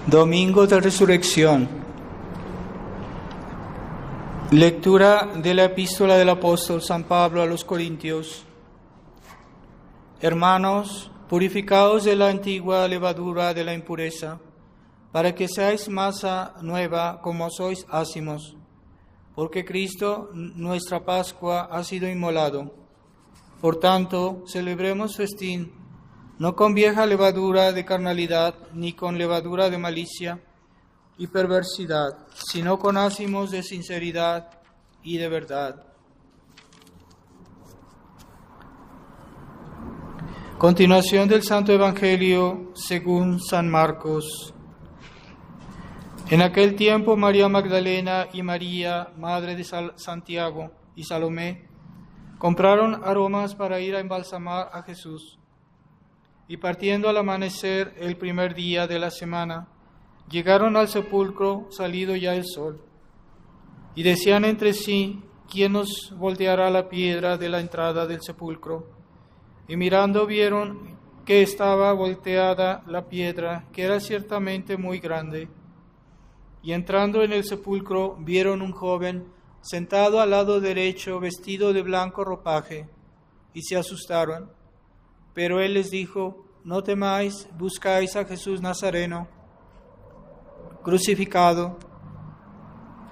Domingo de Resurrección. Lectura de la epístola del apóstol San Pablo a los Corintios. Hermanos, purificaos de la antigua levadura de la impureza, para que seáis masa nueva como sois ácimos, porque Cristo, nuestra Pascua, ha sido inmolado. Por tanto, celebremos festín, no con vieja levadura de carnalidad, ni con levadura de malicia y perversidad, sino con ácimos de sinceridad y de verdad. Continuación del Santo Evangelio según San Marcos. En aquel tiempo María Magdalena y María, madre de Santiago y Salomé, compraron aromas para ir a embalsamar a Jesús. Y partiendo al amanecer el primer día de la semana, llegaron al sepulcro salido ya el sol. Y decían entre sí, ¿quién nos volteará la piedra de la entrada del sepulcro? Y mirando vieron que estaba volteada la piedra, que era ciertamente muy grande. Y entrando en el sepulcro vieron un joven sentado al lado derecho, vestido de blanco ropaje, y se asustaron. Pero él les dijo, no temáis, buscáis a Jesús Nazareno, crucificado.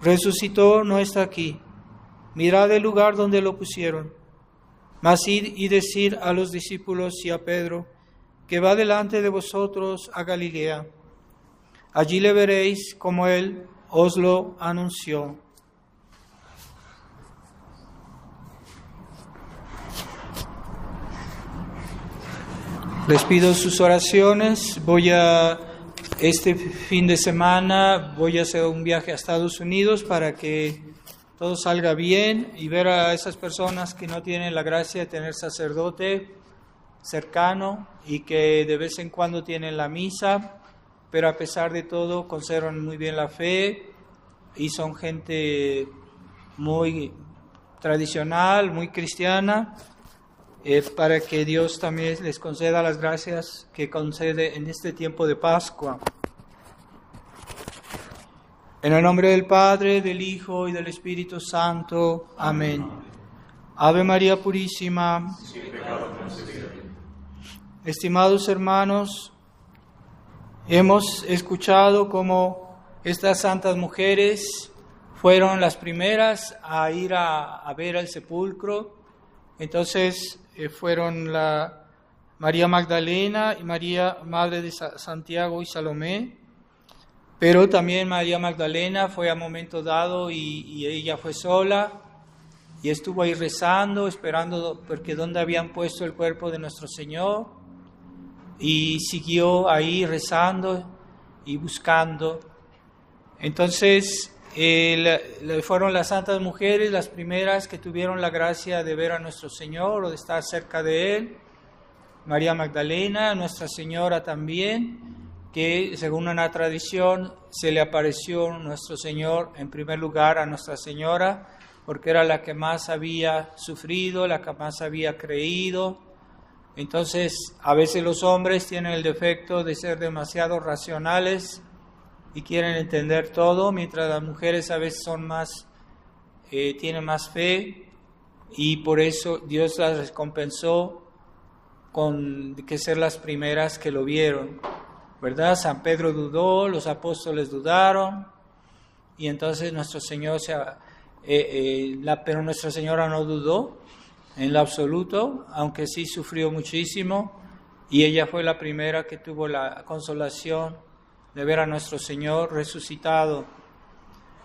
Resucitó, no está aquí. Mirad el lugar donde lo pusieron. Mas id y decid a los discípulos y a Pedro, que va delante de vosotros a Galilea. Allí le veréis como él os lo anunció. Les pido sus oraciones. Este fin de semana voy a hacer un viaje a Estados Unidos para que todo salga bien y ver a esas personas que no tienen la gracia de tener sacerdote cercano y que de vez en cuando tienen la misa, pero a pesar de todo conservan muy bien la fe y son gente muy tradicional, muy cristiana. Para que Dios también les conceda las gracias que concede en este tiempo de Pascua. En el nombre del Padre, del Hijo y del Espíritu Santo. Amén. Ave María Purísima. Estimados hermanos, hemos escuchado cómo estas santas mujeres fueron las primeras a ir a ver el sepulcro. Entonces, fueron la María Magdalena y María, madre de Santiago y Salomé, pero también María Magdalena fue a momento dado y ella fue sola y estuvo ahí rezando, esperando porque dónde habían puesto el cuerpo de nuestro Señor, y siguió ahí rezando y buscando. Entonces, fueron las santas mujeres las primeras que tuvieron la gracia de ver a nuestro Señor o de estar cerca de Él. María Magdalena, Nuestra Señora también, que según una tradición se le apareció nuestro Señor en primer lugar a Nuestra Señora, porque era la que más había sufrido, la que más había creído. Entonces, a veces los hombres tienen el defecto de ser demasiado racionales y quieren entender todo, mientras las mujeres a veces son tienen más fe, y por eso Dios las recompensó con que ser las primeras que lo vieron, ¿verdad? San Pedro dudó, los apóstoles dudaron, y entonces nuestro Señor pero Nuestra Señora no dudó en lo absoluto, aunque sí sufrió muchísimo, y ella fue la primera que tuvo la consolación de ver a nuestro Señor resucitado.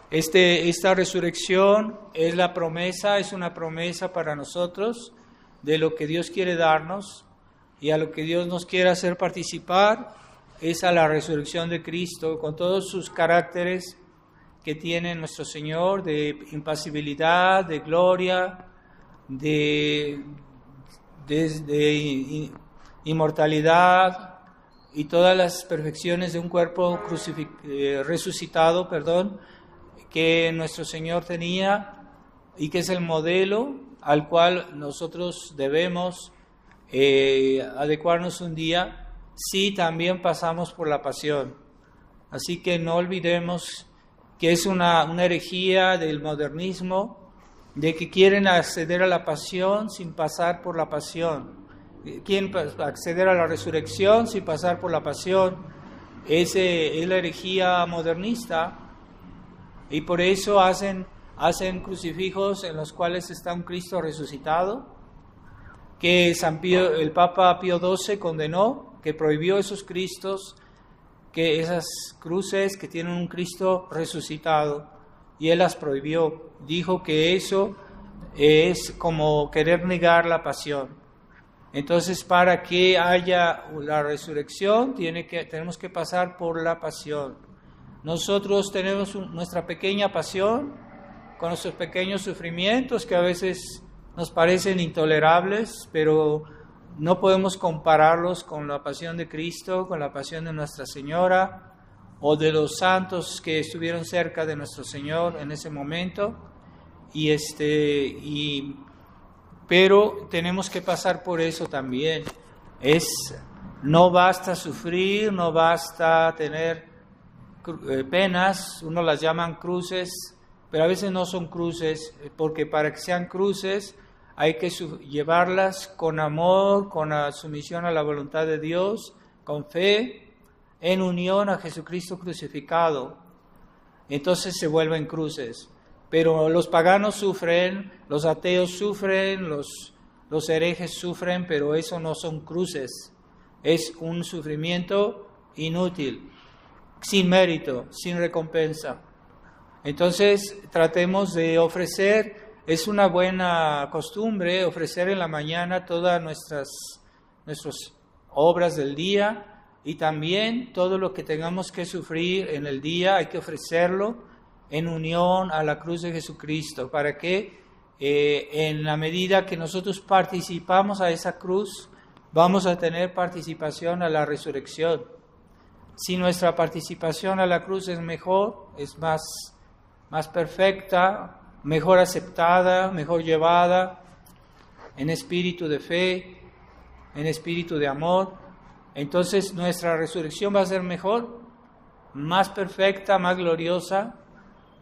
Esta resurrección es una promesa para nosotros de lo que Dios quiere darnos, y a lo que Dios nos quiere hacer participar es a la resurrección de Cristo, con todos sus caracteres que tiene nuestro Señor, de impasibilidad, de gloria, de inmortalidad, y todas las perfecciones de un cuerpo resucitado, que nuestro Señor tenía, y que es el modelo al cual nosotros debemos adecuarnos un día, si también pasamos por la pasión. Así que no olvidemos que es una herejía del modernismo, de que quieren acceder a la pasión sin pasar por la pasión. Quieren acceder a la resurrección sin pasar por la pasión. Es la herejía modernista, y por eso hacen crucifijos en los cuales está un Cristo resucitado, que el Papa Pío XII condenó, que prohibió esos Cristos, que esas cruces que tienen un Cristo resucitado, y él las prohibió. Dijo que eso es como querer negar la pasión. Entonces, para que haya la resurrección, tenemos que pasar por la pasión. Nosotros tenemos nuestra pequeña pasión, con nuestros pequeños sufrimientos que a veces nos parecen intolerables, pero no podemos compararlos con la pasión de Cristo, con la pasión de Nuestra Señora o de los santos que estuvieron cerca de nuestro Señor en ese momento. Pero tenemos que pasar por eso también. No basta sufrir, no basta tener penas, uno las llaman cruces, pero a veces no son cruces, porque para que sean cruces hay que llevarlas con amor, con la sumisión a la voluntad de Dios, con fe, en unión a Jesucristo crucificado. Entonces se vuelven cruces. Pero los paganos sufren, los ateos sufren, los herejes sufren, pero eso no son cruces. Es un sufrimiento inútil, sin mérito, sin recompensa. Entonces tratemos de ofrecer, es una buena costumbre ofrecer en la mañana todas nuestras obras del día, y también todo lo que tengamos que sufrir en el día hay que ofrecerlo en unión a la cruz de Jesucristo, para que en la medida que nosotros participamos a esa cruz, vamos a tener participación a la resurrección. Si nuestra participación a la cruz es mejor, es más perfecta, mejor aceptada, mejor llevada, en espíritu de fe, en espíritu de amor, entonces nuestra resurrección va a ser mejor, más perfecta, más gloriosa,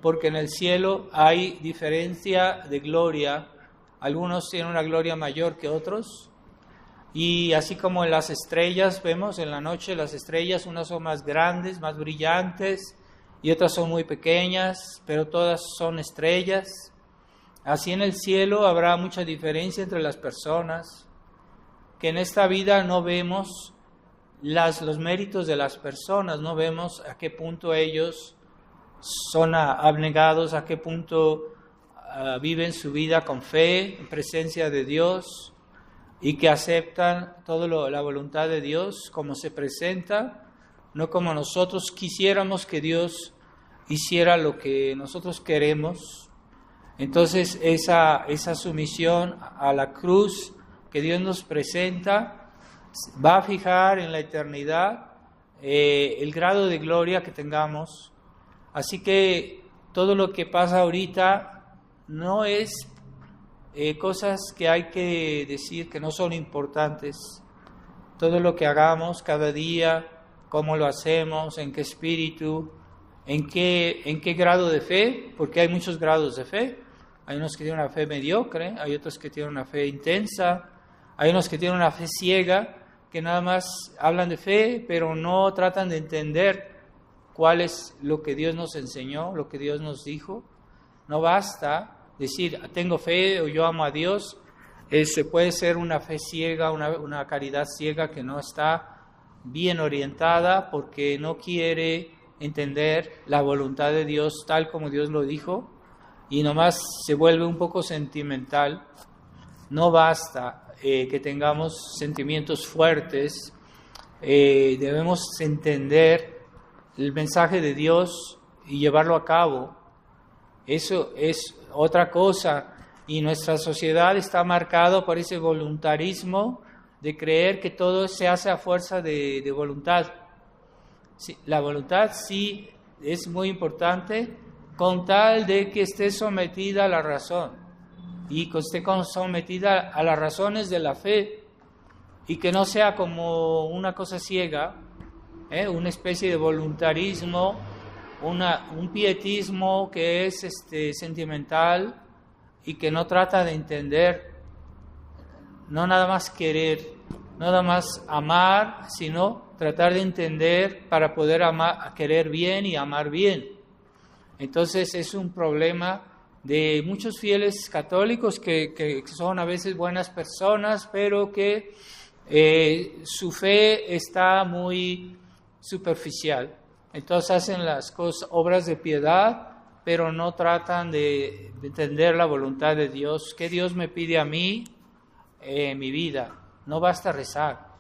porque en el cielo hay diferencia de gloria. Algunos tienen una gloria mayor que otros, y así como en las estrellas, vemos en la noche las estrellas, unas son más grandes, más brillantes, y otras son muy pequeñas, pero todas son estrellas. Así en el cielo habrá mucha diferencia entre las personas, que en esta vida no vemos los méritos de las personas, no vemos a qué punto ellos son abnegados, a qué punto viven su vida con fe, en presencia de Dios, y que aceptan toda la voluntad de Dios como se presenta, no como nosotros quisiéramos que Dios hiciera lo que nosotros queremos. Entonces esa sumisión a la cruz que Dios nos presenta va a fijar en la eternidad el grado de gloria que tengamos. Así que todo lo que pasa ahorita no es cosas que hay que decir que no son importantes. Todo lo que hagamos cada día, cómo lo hacemos, en qué espíritu, en qué grado de fe, porque hay muchos grados de fe. Hay unos que tienen una fe mediocre, hay otros que tienen una fe intensa, hay unos que tienen una fe ciega, que nada más hablan de fe, pero no tratan de entender cuál es lo que Dios nos enseñó, lo que Dios nos dijo. No basta decir, tengo fe o yo amo a Dios. Se puede ser una fe ciega, una caridad ciega que no está bien orientada porque no quiere entender la voluntad de Dios tal como Dios lo dijo, y nomás se vuelve un poco sentimental. No basta que tengamos sentimientos fuertes, debemos entender el mensaje de Dios y llevarlo a cabo. Eso es otra cosa, y nuestra sociedad está marcada por ese voluntarismo de creer que todo se hace a fuerza de voluntad. Sí, la voluntad sí es muy importante, con tal de que esté sometida a la razón, y que esté sometida a las razones de la fe, y que no sea como una cosa ciega, una especie de voluntarismo, un pietismo que es sentimental y que no trata de entender, no nada más querer, no nada más amar, sino tratar de entender para poder querer bien y amar bien. Entonces es un problema de muchos fieles católicos que son a veces buenas personas, pero que su fe está muy superficial. Entonces hacen las obras de piedad, pero no tratan de entender la voluntad de Dios. ¿Qué Dios me pide a mí en mi vida? No basta rezar,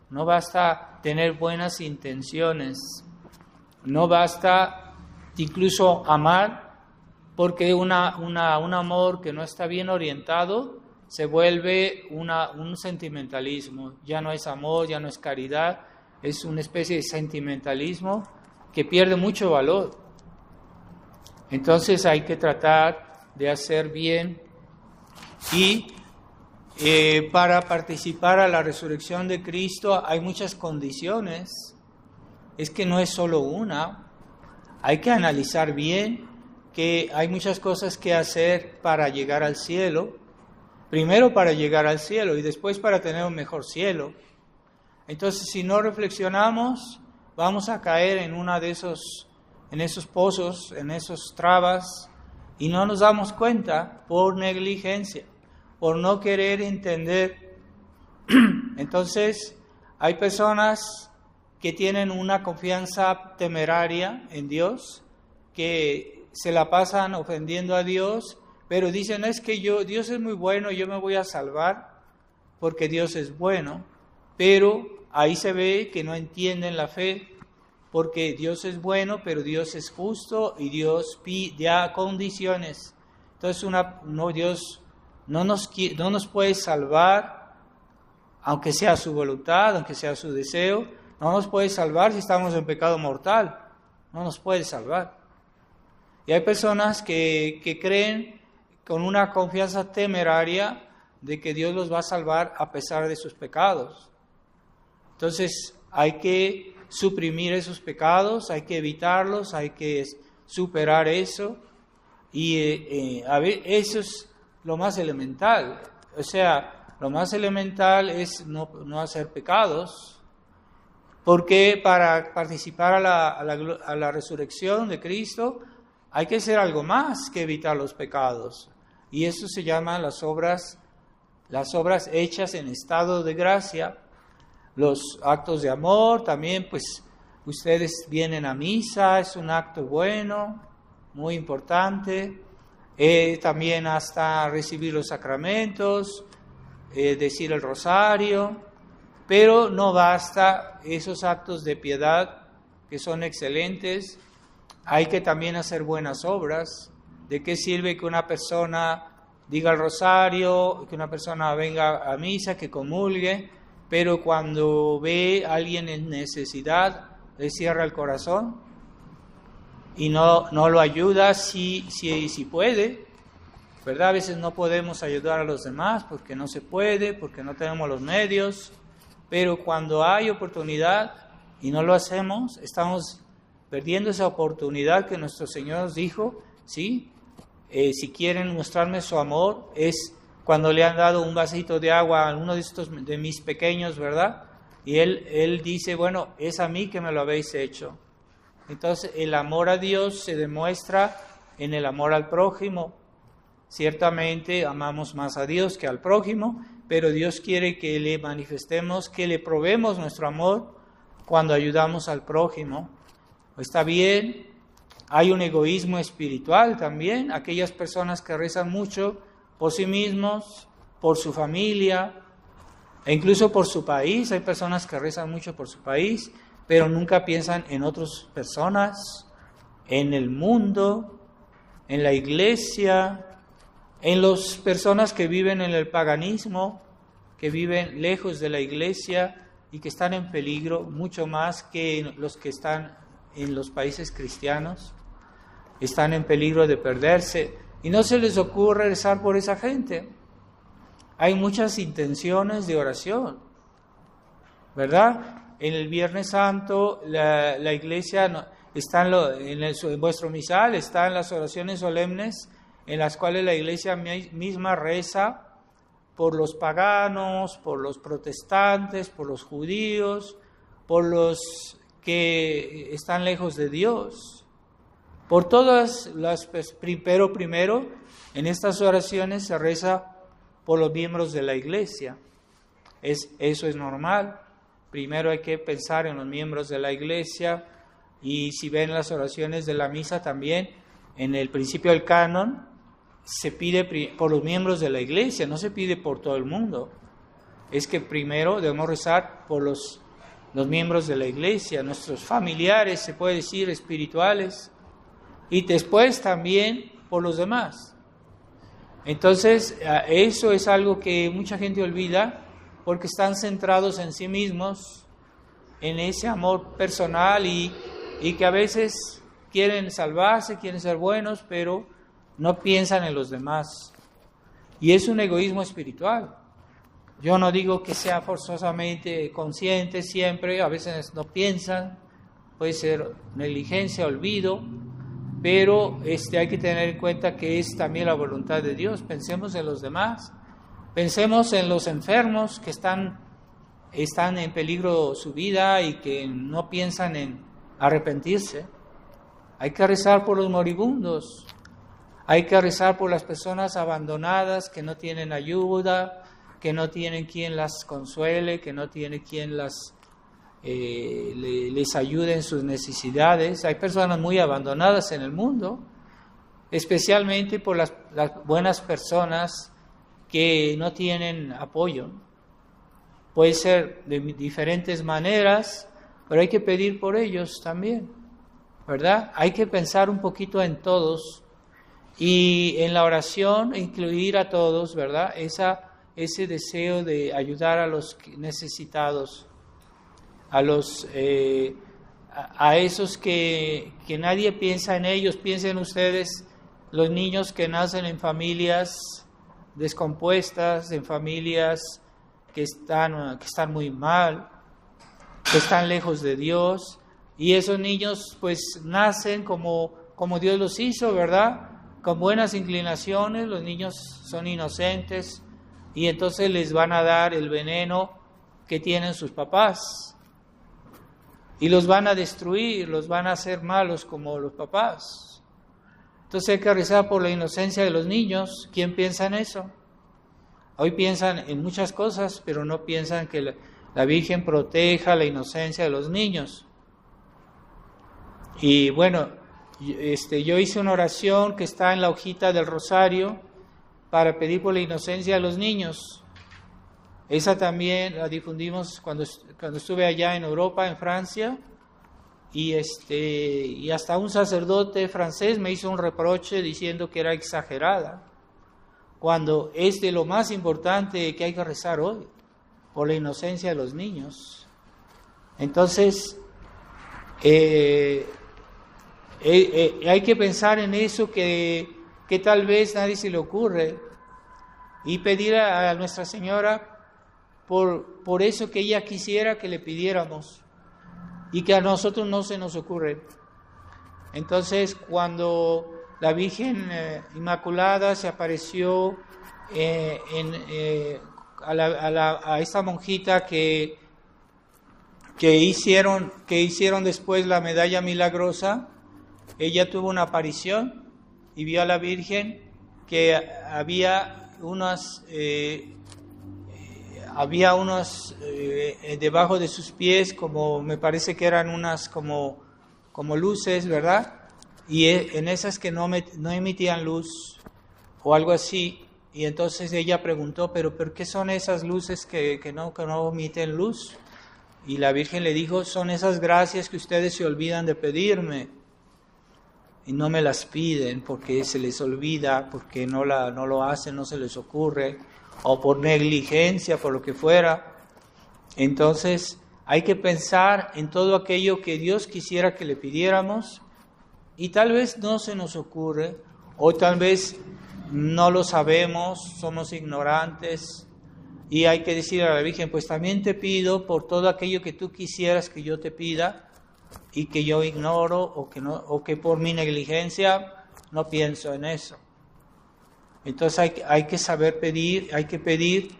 no basta tener buenas intenciones, no basta incluso amar, porque un amor que no está bien orientado se vuelve un sentimentalismo. Ya no es amor, ya no es caridad, es una especie de sentimentalismo que pierde mucho valor. Entonces hay que tratar de hacer bien y para participar a la resurrección de Cristo hay muchas condiciones. Es que no es solo una. Hay que analizar bien que hay muchas cosas que hacer para llegar al cielo. Primero para llegar al cielo y después para tener un mejor cielo. Entonces, si no reflexionamos, vamos a caer en esos pozos, en esos trabas, y no nos damos cuenta por negligencia, por no querer entender. Entonces, hay personas que tienen una confianza temeraria en Dios, que se la pasan ofendiendo a Dios, pero dicen, es que Dios es muy bueno, yo me voy a salvar porque Dios es bueno, pero ahí se ve que no entienden la fe, porque Dios es bueno, pero Dios es justo y Dios da condiciones. Entonces Dios no nos puede salvar, aunque sea su voluntad, aunque sea su deseo, no nos puede salvar si estamos en pecado mortal, no nos puede salvar. Y hay personas que creen con una confianza temeraria de que Dios los va a salvar a pesar de sus pecados. Entonces hay que suprimir esos pecados, hay que evitarlos, hay que superar eso. Y eso es lo más elemental. O sea, lo más elemental es no hacer pecados, porque para participar a la resurrección de Cristo hay que hacer algo más que evitar los pecados. Y eso se llama las obras hechas en estado de gracia, los actos de amor. También pues ustedes vienen a misa, es un acto bueno, muy importante. También hasta recibir los sacramentos, decir el rosario, pero no basta esos actos de piedad que son excelentes. Hay que también hacer buenas obras. ¿De qué sirve que una persona diga el rosario, que una persona venga a misa, que comulgue, pero cuando ve a alguien en necesidad, le cierra el corazón y no lo ayuda si puede, ¿verdad? A veces no podemos ayudar a los demás porque no se puede, porque no tenemos los medios, pero cuando hay oportunidad y no lo hacemos, estamos perdiendo esa oportunidad que nuestro Señor nos dijo, ¿sí? Si quieren mostrarme su amor, es cuando le han dado un vasito de agua a uno de mis pequeños, ¿verdad? Y él dice, bueno, es a mí que me lo habéis hecho. Entonces, el amor a Dios se demuestra en el amor al prójimo. Ciertamente amamos más a Dios que al prójimo, pero Dios quiere que le manifestemos, que le probemos nuestro amor cuando ayudamos al prójimo. Está bien, hay un egoísmo espiritual también, aquellas personas que rezan mucho por sí mismos, por su familia, e incluso por su país. Hay personas que rezan mucho por su país, pero nunca piensan en otras personas, en el mundo, en la iglesia, en las personas que viven en el paganismo, que viven lejos de la iglesia y que están en peligro mucho más que los que están en los países cristianos. Están en peligro de perderse y no se les ocurre rezar por esa gente. Hay muchas intenciones de oración, ¿verdad? en el Viernes Santo la iglesia está en vuestro misal, están las oraciones solemnes en las cuales la iglesia misma reza por los paganos, por los protestantes, por los judíos, por los que están lejos de Dios. Por todas las, pero primero en estas oraciones se reza por los miembros de la iglesia. Eso es normal. Primero hay que pensar en los miembros de la iglesia, y si ven las oraciones de la misa también, en el principio del canon, se pide por los miembros de la iglesia, no se pide por todo el mundo. Es que primero debemos rezar por los miembros de la iglesia, nuestros familiares, se puede decir, espirituales, y después también por los demás. Entonces, eso es algo que mucha gente olvida, porque están centrados en sí mismos, en ese amor personal, y que a veces quieren salvarse, quieren ser buenos, pero no piensan en los demás. Y es un egoísmo espiritual. Yo no digo que sea forzosamente consciente siempre, a veces no piensan, puede ser negligencia, olvido, pero hay que tener en cuenta que es también la voluntad de Dios. Pensemos en los demás, pensemos en los enfermos que están en peligro su vida y que no piensan en arrepentirse. Hay que rezar por los moribundos, hay que rezar por las personas abandonadas que no tienen ayuda, que no tienen quien las consuele, que no tiene quien les ayude en sus necesidades. Hay personas muy abandonadas en el mundo, especialmente por las buenas personas que no tienen apoyo. Puede ser de diferentes maneras, pero hay que pedir por ellos también, ¿verdad? Hay que pensar un poquito en todos y en la oración incluir a todos, ¿verdad? Ese deseo de ayudar a los necesitados, a esos que nadie piensa en ellos. Piensen ustedes, los niños que nacen en familias descompuestas, en familias que están muy mal, que están lejos de Dios, y esos niños pues nacen como Dios los hizo, ¿verdad? Con buenas inclinaciones. Los niños son inocentes y entonces les van a dar el veneno que tienen sus papás y los van a destruir, los van a hacer malos como los papás. Entonces hay que rezar por la inocencia de los niños. ¿Quién piensa en eso? Hoy piensan en muchas cosas, pero no piensan que la Virgen proteja la inocencia de los niños. Y bueno, yo hice una oración que está en la hojita del rosario para pedir por la inocencia de los niños. Esa también la difundimos cuando estuve allá en Europa, en Francia, y hasta un sacerdote francés me hizo un reproche diciendo que era exagerada, cuando es de lo más importante que hay que rezar hoy, por la inocencia de los niños. Entonces, hay que pensar en eso que tal vez nadie se le ocurre, y pedir a Nuestra Señora por eso que ella quisiera que le pidiéramos y que a nosotros no se nos ocurre. Entonces, cuando la Virgen Inmaculada se apareció a esta monjita que hicieron después la medalla milagrosa, ella tuvo una aparición y vio a la Virgen que había unos debajo de sus pies, como me parece que eran unas como luces, ¿verdad? Y en esas que no emitían luz o algo así. Y entonces ella preguntó, ¿pero por qué son esas luces que no emiten luz? Y la Virgen le dijo, son esas gracias que ustedes se olvidan de pedirme y no me las piden porque se les olvida, porque no lo hacen, no se les ocurre, o por negligencia, por lo que fuera. Entonces hay que pensar en todo aquello que Dios quisiera que le pidiéramos y tal vez no se nos ocurre, o tal vez no lo sabemos, somos ignorantes, Y hay que decirle a la Virgen, pues también te pido por todo aquello que tú quisieras que yo te pida y que yo ignoro o que por mi negligencia no pienso en eso. Entonces hay que saber pedir, hay que pedir,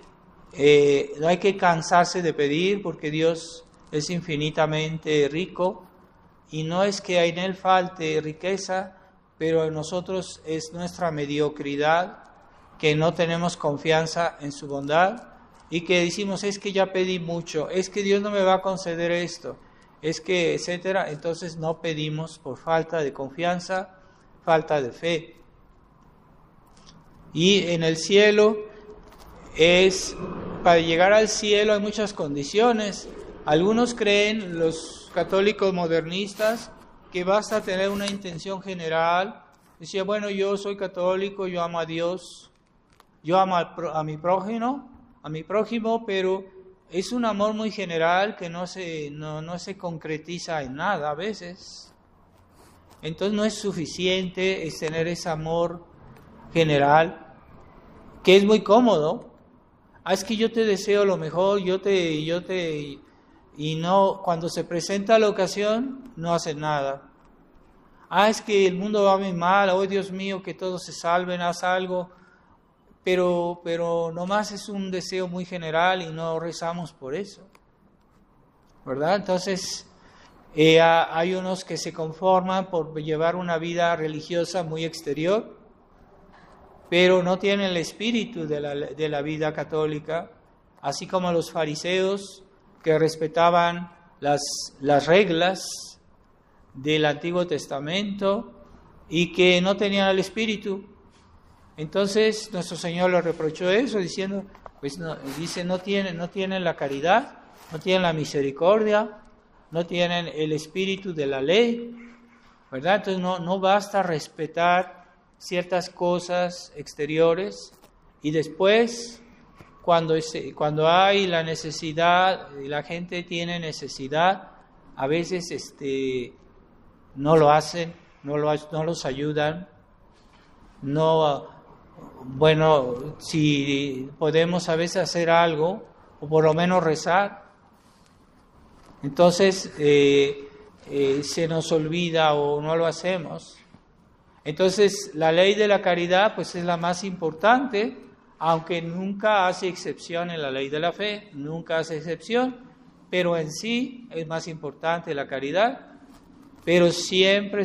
no hay que cansarse de pedir porque Dios es infinitamente rico y no es que en Él falte riqueza, pero en nosotros es nuestra mediocridad, que no tenemos confianza en su bondad y que decimos, es que ya pedí mucho, es que Dios no me va a conceder esto, es que, etcétera. Entonces no pedimos por falta de confianza, falta de fe. Y en el cielo para llegar al cielo hay muchas condiciones. Algunos creen, los católicos modernistas, que basta tener una intención general. Decía, bueno, yo soy católico, yo amo a Dios, yo amo a mi prójimo, pero es un amor muy general que no se concretiza en nada a veces. Entonces no es suficiente tener ese amor general, que es muy cómodo. Es que yo te deseo lo mejor, y no, cuando se presenta la ocasión, no hacen nada. Es que el mundo va muy mal, oh Dios mío, que todos se salven, haz algo. Pero nomás es un deseo muy general y no rezamos por eso, ¿verdad? Entonces, hay unos que se conforman por llevar una vida religiosa muy exterior, pero no tienen el espíritu de la vida católica, así como los fariseos que respetaban las reglas del Antiguo Testamento y que no tenían el espíritu. Entonces nuestro Señor le reprochó eso, diciendo, pues no tienen la caridad, no tienen la misericordia, no tienen el espíritu de la ley, ¿verdad? Entonces no basta respetar ciertas cosas exteriores y después cuando hay la necesidad y la gente tiene necesidad, a veces no lo hacen, no los ayudan, bueno, si podemos a veces hacer algo, o por lo menos rezar, entonces se nos olvida o no lo hacemos. Entonces la ley de la caridad pues es la más importante, aunque nunca hace excepción en la ley de la fe, nunca hace excepción, pero en sí es más importante la caridad, pero siempre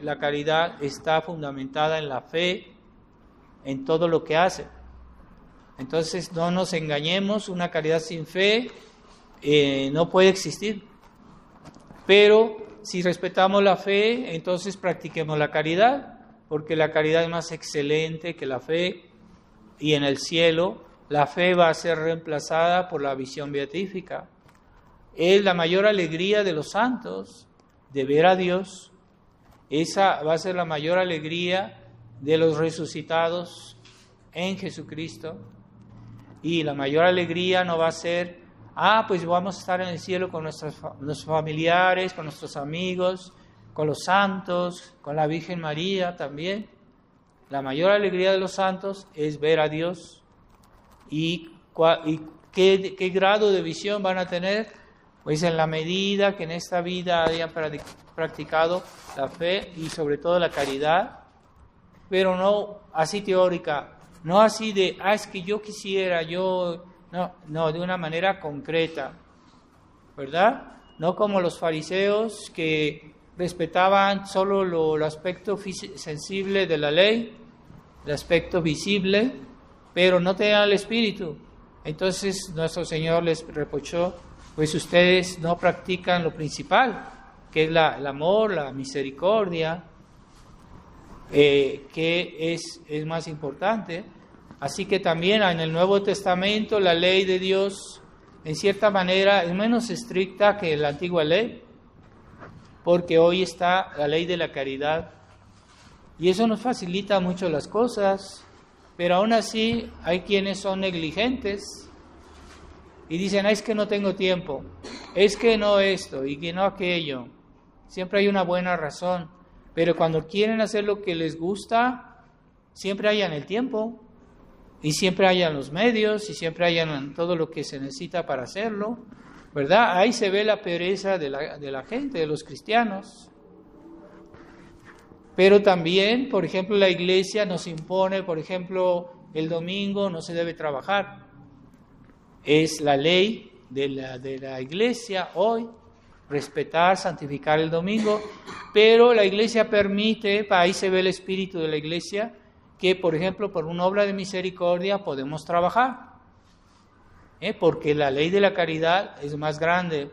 la caridad está fundamentada en la fe, en todo lo que hace. Entonces no nos engañemos, una caridad sin fe no puede existir. Pero si respetamos la fe, entonces practiquemos la caridad, porque la caridad es más excelente que la fe, y en el cielo la fe va a ser reemplazada por la visión beatífica. Es la mayor alegría de los santos, de ver a Dios. Esa va a ser la mayor alegría de los resucitados en Jesucristo, y la mayor alegría no va a ser, pues vamos a estar en el cielo con nuestros familiares, con nuestros amigos, con los santos, con la Virgen María también. La mayor alegría de los santos es ver a Dios. ¿Y qué grado de visión van a tener? Pues en la medida que en esta vida hayan practicado la fe y sobre todo la caridad, pero no así teórica, no así de, es que yo quisiera, no, de una manera concreta, ¿verdad? No como los fariseos que respetaban solo el aspecto sensible de la ley, el aspecto visible, pero no tenían el espíritu. Entonces nuestro Señor les reprochó, pues ustedes no practican lo principal, que es el amor, la misericordia, que es más importante. Así que también en el Nuevo Testamento la ley de Dios en cierta manera es menos estricta que la antigua ley, porque hoy está la ley de la caridad y eso nos facilita mucho las cosas, pero aún así hay quienes son negligentes y dicen, es que no tengo tiempo, es que no esto y que no aquello. Siempre hay una buena razón, pero cuando quieren hacer lo que les gusta, siempre hayan el tiempo. y siempre hayan los medios, y siempre hayan todo lo que se necesita para hacerlo, ¿verdad? Ahí se ve la pereza de la gente, de los cristianos. Pero también, por ejemplo, la iglesia nos impone, por ejemplo, el domingo no se debe trabajar. Es la ley de la iglesia hoy, respetar, santificar el domingo, pero la iglesia permite, ahí se ve el espíritu de la iglesia, que por ejemplo por una obra de misericordia podemos trabajar, porque la ley de la caridad es más grande.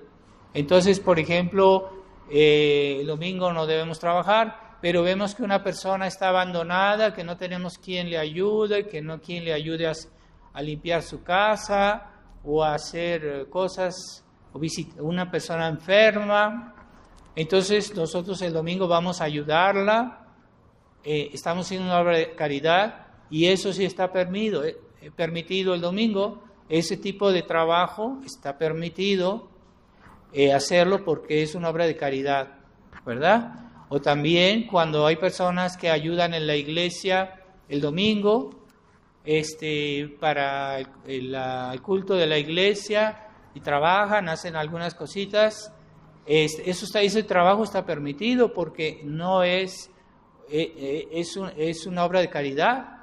Entonces, por ejemplo, el domingo no debemos trabajar, pero vemos que una persona está abandonada, que no tenemos quien le ayude, que no quien le ayude a limpiar su casa o a hacer cosas, o visitar una persona enferma. Entonces nosotros el domingo vamos a ayudarla, estamos haciendo una obra de caridad y eso sí está permitido el domingo. Ese tipo de trabajo está permitido hacerlo porque es una obra de caridad, ¿verdad? O también cuando hay personas que ayudan en la iglesia el domingo para el culto de la iglesia y trabajan, hacen algunas cositas, ese trabajo está permitido porque no es una obra de caridad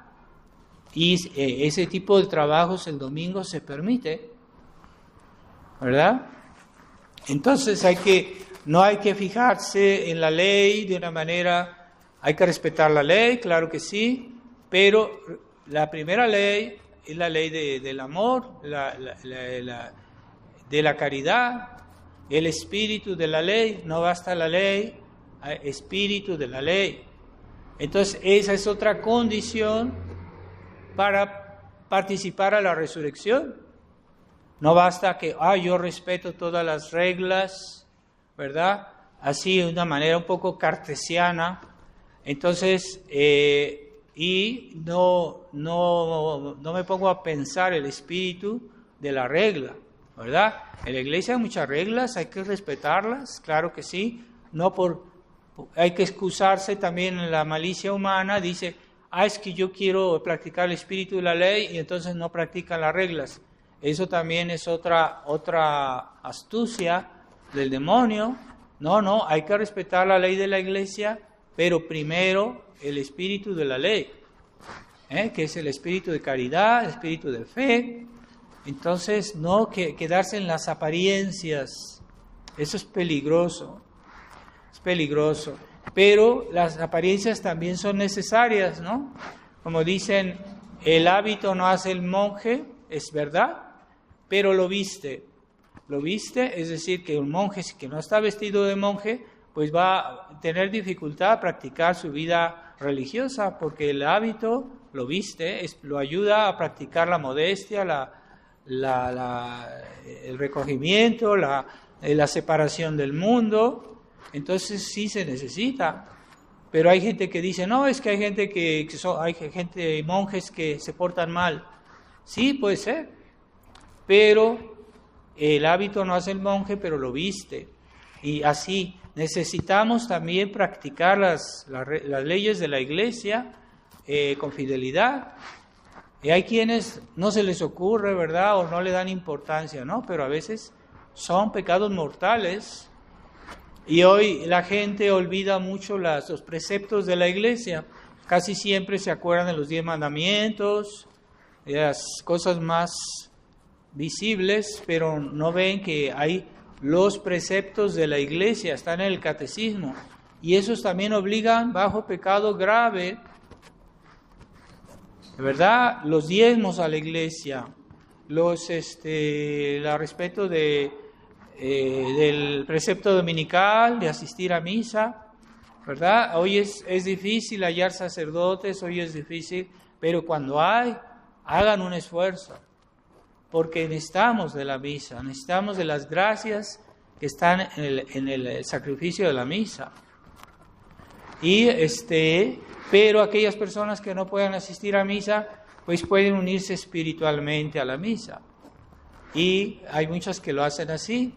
y ese tipo de trabajos el domingo se permite, ¿verdad? Entonces no hay que fijarse en la ley de una manera, hay que respetar la ley, claro que sí, pero la primera ley es la ley del amor, de la caridad, el espíritu de la ley, no basta la ley, espíritu de la ley. Entonces esa es otra condición para participar a la resurrección. No basta que yo respeto todas las reglas, ¿verdad? Así de una manera un poco cartesiana. Entonces, y no me pongo a pensar el espíritu de la regla, ¿verdad? En la iglesia hay muchas reglas, hay que respetarlas, claro que sí. Hay que excusarse también en la malicia humana, dice, es que yo quiero practicar el espíritu de la ley y entonces no practican las reglas. Eso también es otra astucia del demonio. No, hay que respetar la ley de la iglesia, pero primero el espíritu de la ley, que es el espíritu de caridad, el espíritu de fe. Entonces, no quedarse en las apariencias, eso es peligroso, pero las apariencias también son necesarias, ¿no? Como dicen, el hábito no hace el monje, es verdad, pero lo viste, es decir, que un monje que no está vestido de monje, pues va a tener dificultad a practicar su vida religiosa, porque el hábito, lo viste, lo ayuda a practicar la modestia, el recogimiento, la separación del mundo. Entonces sí se necesita. Pero hay gente que dice, no, es que hay gente monjes que se portan mal. Sí, puede ser. Pero el hábito no hace el monje, pero lo viste. Y así necesitamos también practicar las leyes de la iglesia con fidelidad. Y hay quienes no se les ocurre, ¿verdad? O no le dan importancia, ¿no? Pero a veces son pecados mortales. Y hoy la gente olvida mucho los preceptos de la iglesia. Casi siempre se acuerdan de los 10 mandamientos, de las cosas más visibles, pero no ven que hay los preceptos de la iglesia, están en el catecismo. Y esos también obligan bajo pecado grave, ¿verdad? Los diezmos a la iglesia, el respeto del precepto dominical, de asistir a misa, ¿verdad? Hoy es difícil hallar sacerdotes, hoy es difícil, pero cuando hagan un esfuerzo, porque necesitamos de la misa, necesitamos de las gracias que están en el sacrificio de la misa. Pero aquellas personas que no puedan asistir a misa, pues pueden unirse espiritualmente a la misa. Y hay muchos que lo hacen así.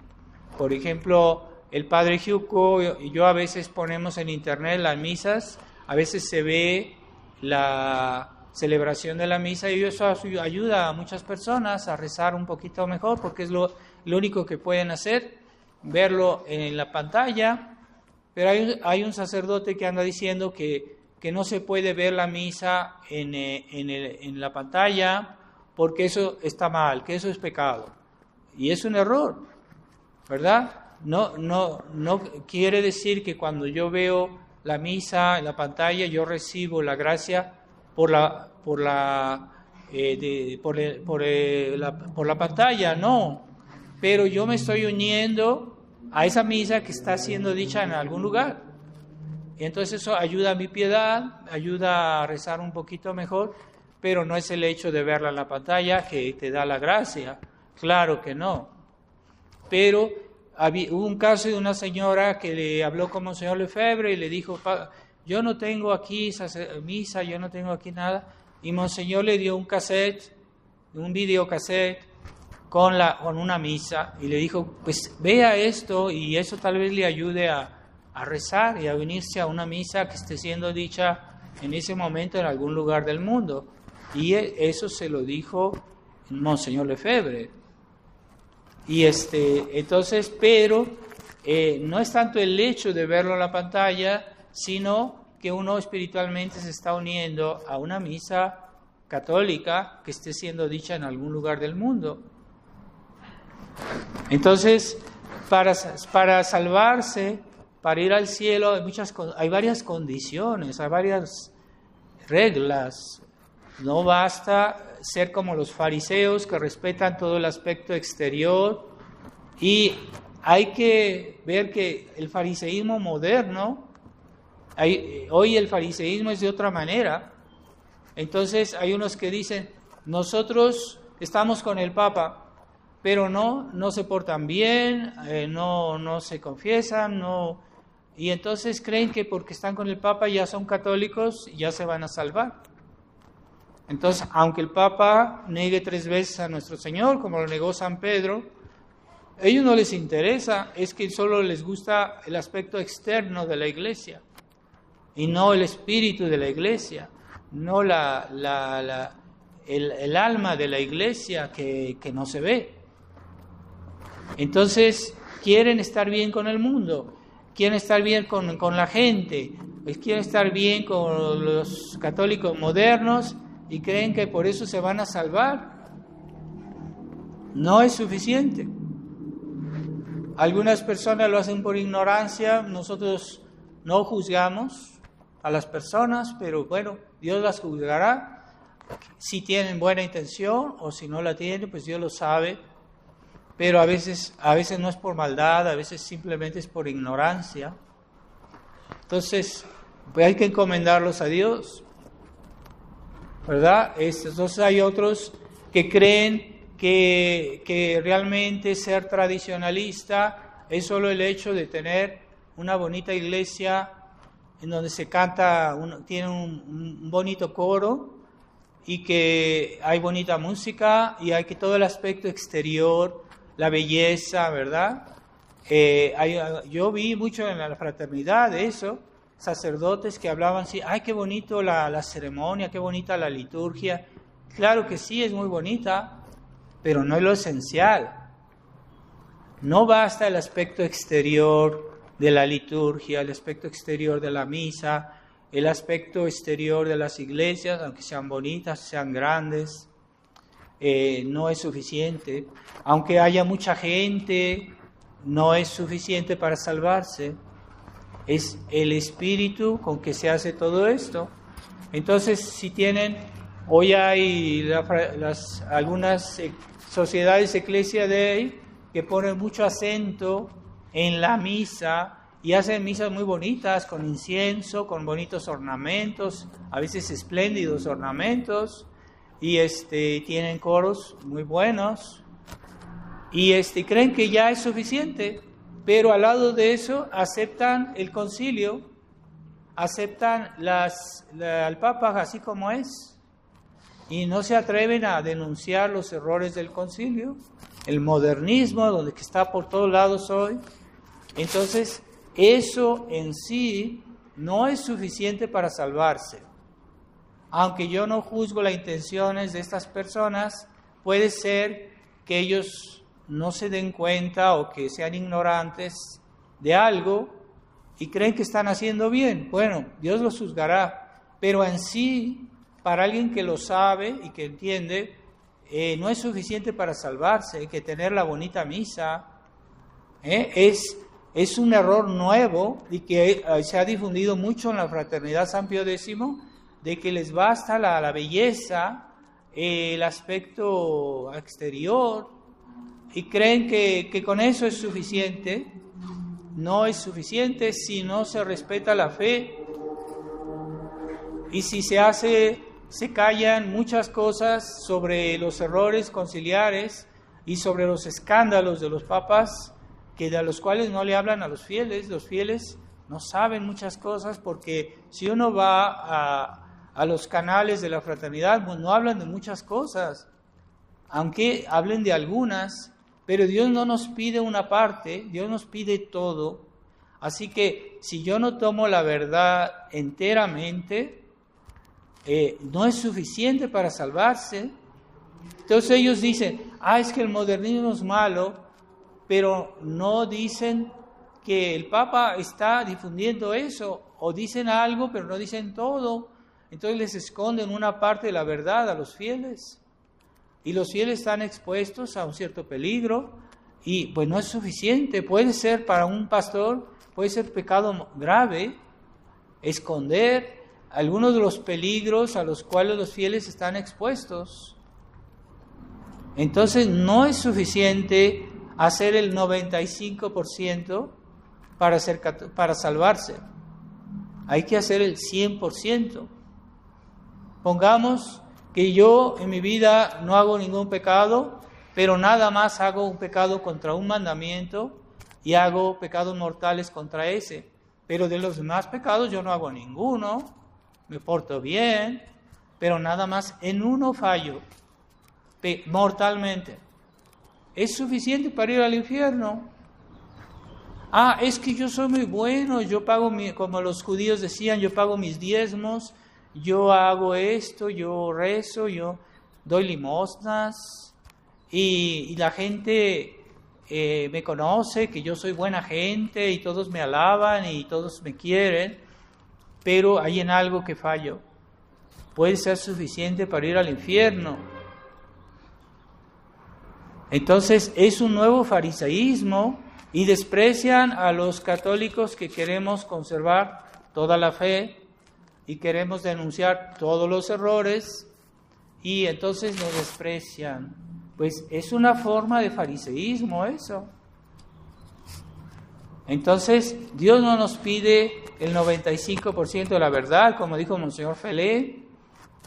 Por ejemplo, el padre Hyuko y yo a veces ponemos en internet las misas, a veces se ve la celebración de la misa, y eso ayuda a muchas personas a rezar un poquito mejor, porque es lo único que pueden hacer, verlo en la pantalla. Pero hay un sacerdote que anda diciendo que no se puede ver la misa en la pantalla, porque eso está mal, que eso es pecado. Y es un error, ¿verdad? No quiere decir que cuando yo veo la misa en la pantalla yo recibo la gracia por la pantalla, no. Pero yo me estoy uniendo a esa misa que está siendo dicha en algún lugar. Y entonces eso ayuda a mi piedad, ayuda a rezar un poquito mejor, pero no es el hecho de verla en la pantalla que te da la gracia. Claro que no. Pero hubo un caso de una señora que le habló con Monseñor Lefebvre y le dijo, yo no tengo aquí misa, yo no tengo aquí nada. Y Monseñor le dio un cassette, un videocassette con una misa, y le dijo, pues vea esto, y eso tal vez le ayude a rezar y a unirse a una misa que esté siendo dicha en ese momento en algún lugar del mundo. Y eso se lo dijo Monseñor Lefebvre. Y entonces, pero no es tanto el hecho de verlo en la pantalla, sino que uno espiritualmente se está uniendo a una misa católica que esté siendo dicha en algún lugar del mundo. Entonces, para salvarse, para ir al cielo, hay varias condiciones, hay varias reglas. No basta ser como los fariseos que respetan todo el aspecto exterior, y hay que ver que el fariseísmo moderno, hoy el fariseísmo es de otra manera. Entonces hay unos que dicen, nosotros estamos con el Papa, pero no se portan bien, no se confiesan, y entonces creen que porque están con el Papa ya son católicos y ya se van a salvar. Entonces, aunque el Papa niegue 3 veces a nuestro Señor, como lo negó San Pedro, a ellos no les interesa, es que solo les gusta el aspecto externo de la Iglesia, y no el espíritu de la Iglesia, no el alma de la Iglesia que no se ve. Entonces, quieren estar bien con el mundo, quieren estar bien con la gente, quieren estar bien con los católicos modernos, y creen que por eso se van a salvar. No es suficiente. Algunas personas lo hacen por ignorancia. Nosotros no juzgamos a las personas, pero bueno, Dios las juzgará. Si tienen buena intención o si no la tienen, pues Dios lo sabe. Pero a veces no es por maldad, a veces simplemente es por ignorancia. Entonces, pues hay que encomendarlos a Dios, ¿verdad? Entonces hay otros que creen que realmente ser tradicionalista es solo el hecho de tener una bonita iglesia en donde se canta, tiene un bonito coro, y que hay bonita música, y hay que todo el aspecto exterior, la belleza, ¿verdad? Yo vi mucho en la fraternidad eso, sacerdotes que hablaban así, ¡ay, qué bonito la ceremonia, qué bonita la liturgia! Claro que sí, es muy bonita, pero no es lo esencial. No basta el aspecto exterior de la liturgia, el aspecto exterior de la misa, el aspecto exterior de las iglesias, aunque sean bonitas, sean grandes, no es suficiente. Aunque haya mucha gente, no es suficiente para salvarse. Es el espíritu con que se hace todo esto. Entonces, si tienen, hoy hay algunas sociedades Ecclesia Dei que ponen mucho acento en la misa y hacen misas muy bonitas, con incienso, con bonitos ornamentos, a veces espléndidos ornamentos, y tienen coros muy buenos, y creen que ya es suficiente. Pero al lado de eso aceptan el concilio, aceptan al Papa así como es, y no se atreven a denunciar los errores del concilio, el modernismo, donde que está por todos lados hoy. Entonces, eso en sí no es suficiente para salvarse. aunque yo no juzgo las intenciones de estas personas, puede ser que ellos no se den cuenta o que sean ignorantes de algo y creen que están haciendo bien. Bueno, Dios los juzgará, pero en sí, para alguien que lo sabe y que entiende, no es suficiente para salvarse. Hay que tener la bonita misa. Es un error nuevo y que se ha difundido mucho en la Fraternidad San Pío X, de que les basta la belleza, el aspecto exterior, y creen que con eso es suficiente. No es suficiente si no se respeta la fe y si se callan muchas cosas sobre los errores conciliares y sobre los escándalos de los papas, de los cuales no le hablan a los fieles. Los fieles no saben muchas cosas, porque si uno va a los canales de la fraternidad, pues no hablan de muchas cosas, aunque hablen de algunas, pero Dios no nos pide una parte, Dios nos pide todo. Así que si yo no tomo la verdad enteramente, no es suficiente para salvarse. Entonces ellos dicen, es que el modernismo es malo, pero no dicen que el Papa está difundiendo eso, o dicen algo, pero no dicen todo. Entonces les esconden una parte de la verdad a los fieles, y los fieles están expuestos a un cierto peligro, y pues no es suficiente. Puede ser para un pastor, puede ser pecado grave esconder algunos de los peligros a los cuales los fieles están expuestos. Entonces no es suficiente hacer el 95% para salvarse. Hay que hacer el 100%. Pongamos que yo en mi vida no hago ningún pecado, pero nada más hago un pecado contra un mandamiento y hago pecados mortales contra ese. Pero de los demás pecados yo no hago ninguno, me porto bien, pero nada más en uno fallo mortalmente. ¿Es suficiente para ir al infierno? Es que yo soy muy bueno, yo pago, como los judíos decían, yo pago mis diezmos, yo hago esto, yo rezo, yo doy limosnas, y la gente me conoce, que yo soy buena gente, y todos me alaban y todos me quieren, pero hay en algo que fallo. Puede ser suficiente para ir al infierno. Entonces es un nuevo fariseísmo, y desprecian a los católicos que queremos conservar toda la fe y queremos denunciar todos los errores, y entonces nos desprecian. Pues es una forma de fariseísmo eso. Entonces Dios no nos pide el 95% de la verdad, como dijo Monseñor Felé,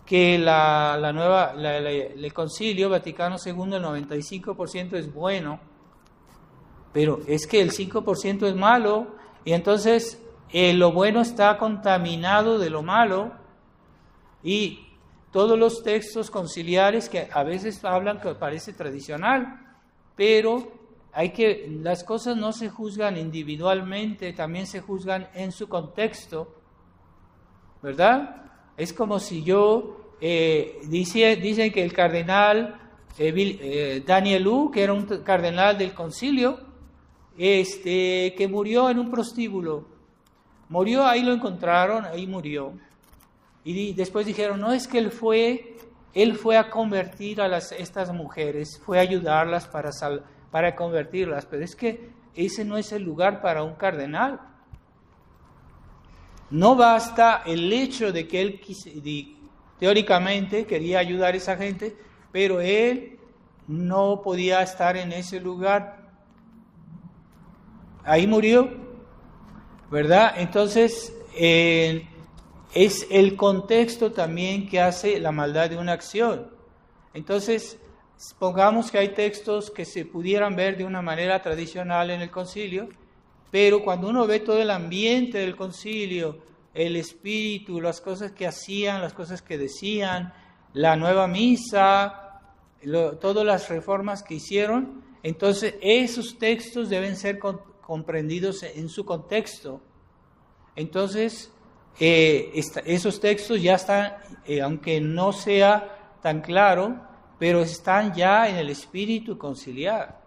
que el Concilio Vaticano II, el 95% es bueno, pero es que el 5% es malo, y entonces lo bueno está contaminado de lo malo, y todos los textos conciliares que a veces hablan que parece tradicional, pero las cosas no se juzgan individualmente, también se juzgan en su contexto, ¿verdad? Es como si dicen que el cardenal Daniel Hu, que era un cardenal del concilio, que murió en un prostíbulo. Murió, ahí lo encontraron, ahí murió. Y después dijeron, no, es que él fue a convertir a estas mujeres, fue a ayudarlas para convertirlas, pero es que ese no es el lugar para un cardenal. No basta el hecho de que él teóricamente quería ayudar a esa gente, pero él no podía estar en ese lugar. Ahí murió, ¿verdad? Entonces, es el contexto también que hace la maldad de una acción. Entonces, pongamos que hay textos que se pudieran ver de una manera tradicional en el concilio, pero cuando uno ve todo el ambiente del concilio, el espíritu, las cosas que hacían, las cosas que decían, la nueva misa, todas las reformas que hicieron, entonces esos textos deben ser comprendidos en su contexto. Entonces, esos textos ya están, aunque no sea tan claro, pero están ya en el espíritu conciliar.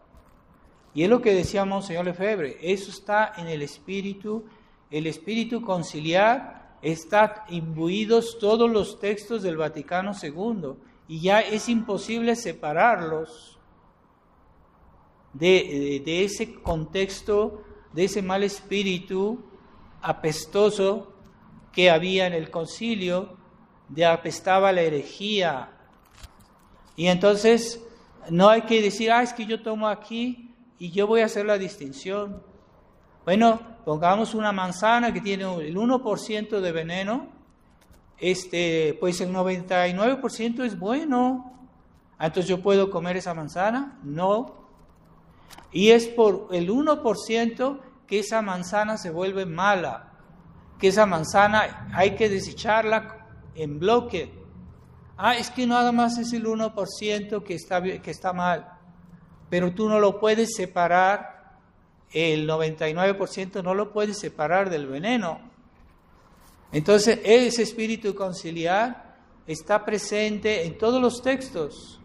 Y es lo que decía Monseñor Lefebvre, eso está en el espíritu conciliar, está imbuidos todos los textos del Vaticano II, y ya es imposible separarlos de ese contexto, de ese mal espíritu apestoso que había en el concilio, de apestaba la herejía. Y entonces no hay que decir, es que yo tomo aquí y yo voy a hacer la distinción. Bueno, pongamos una manzana que tiene el 1% de veneno, pues el 99% es bueno. Entonces, ¿yo puedo comer esa manzana? No. Y es por el 1% que esa manzana se vuelve mala, que esa manzana hay que desecharla en bloque. Es que nada más es el 1% que está mal, pero tú no lo puedes separar, el 99% no lo puedes separar del veneno. Entonces, ese espíritu conciliar está presente en todos los textos.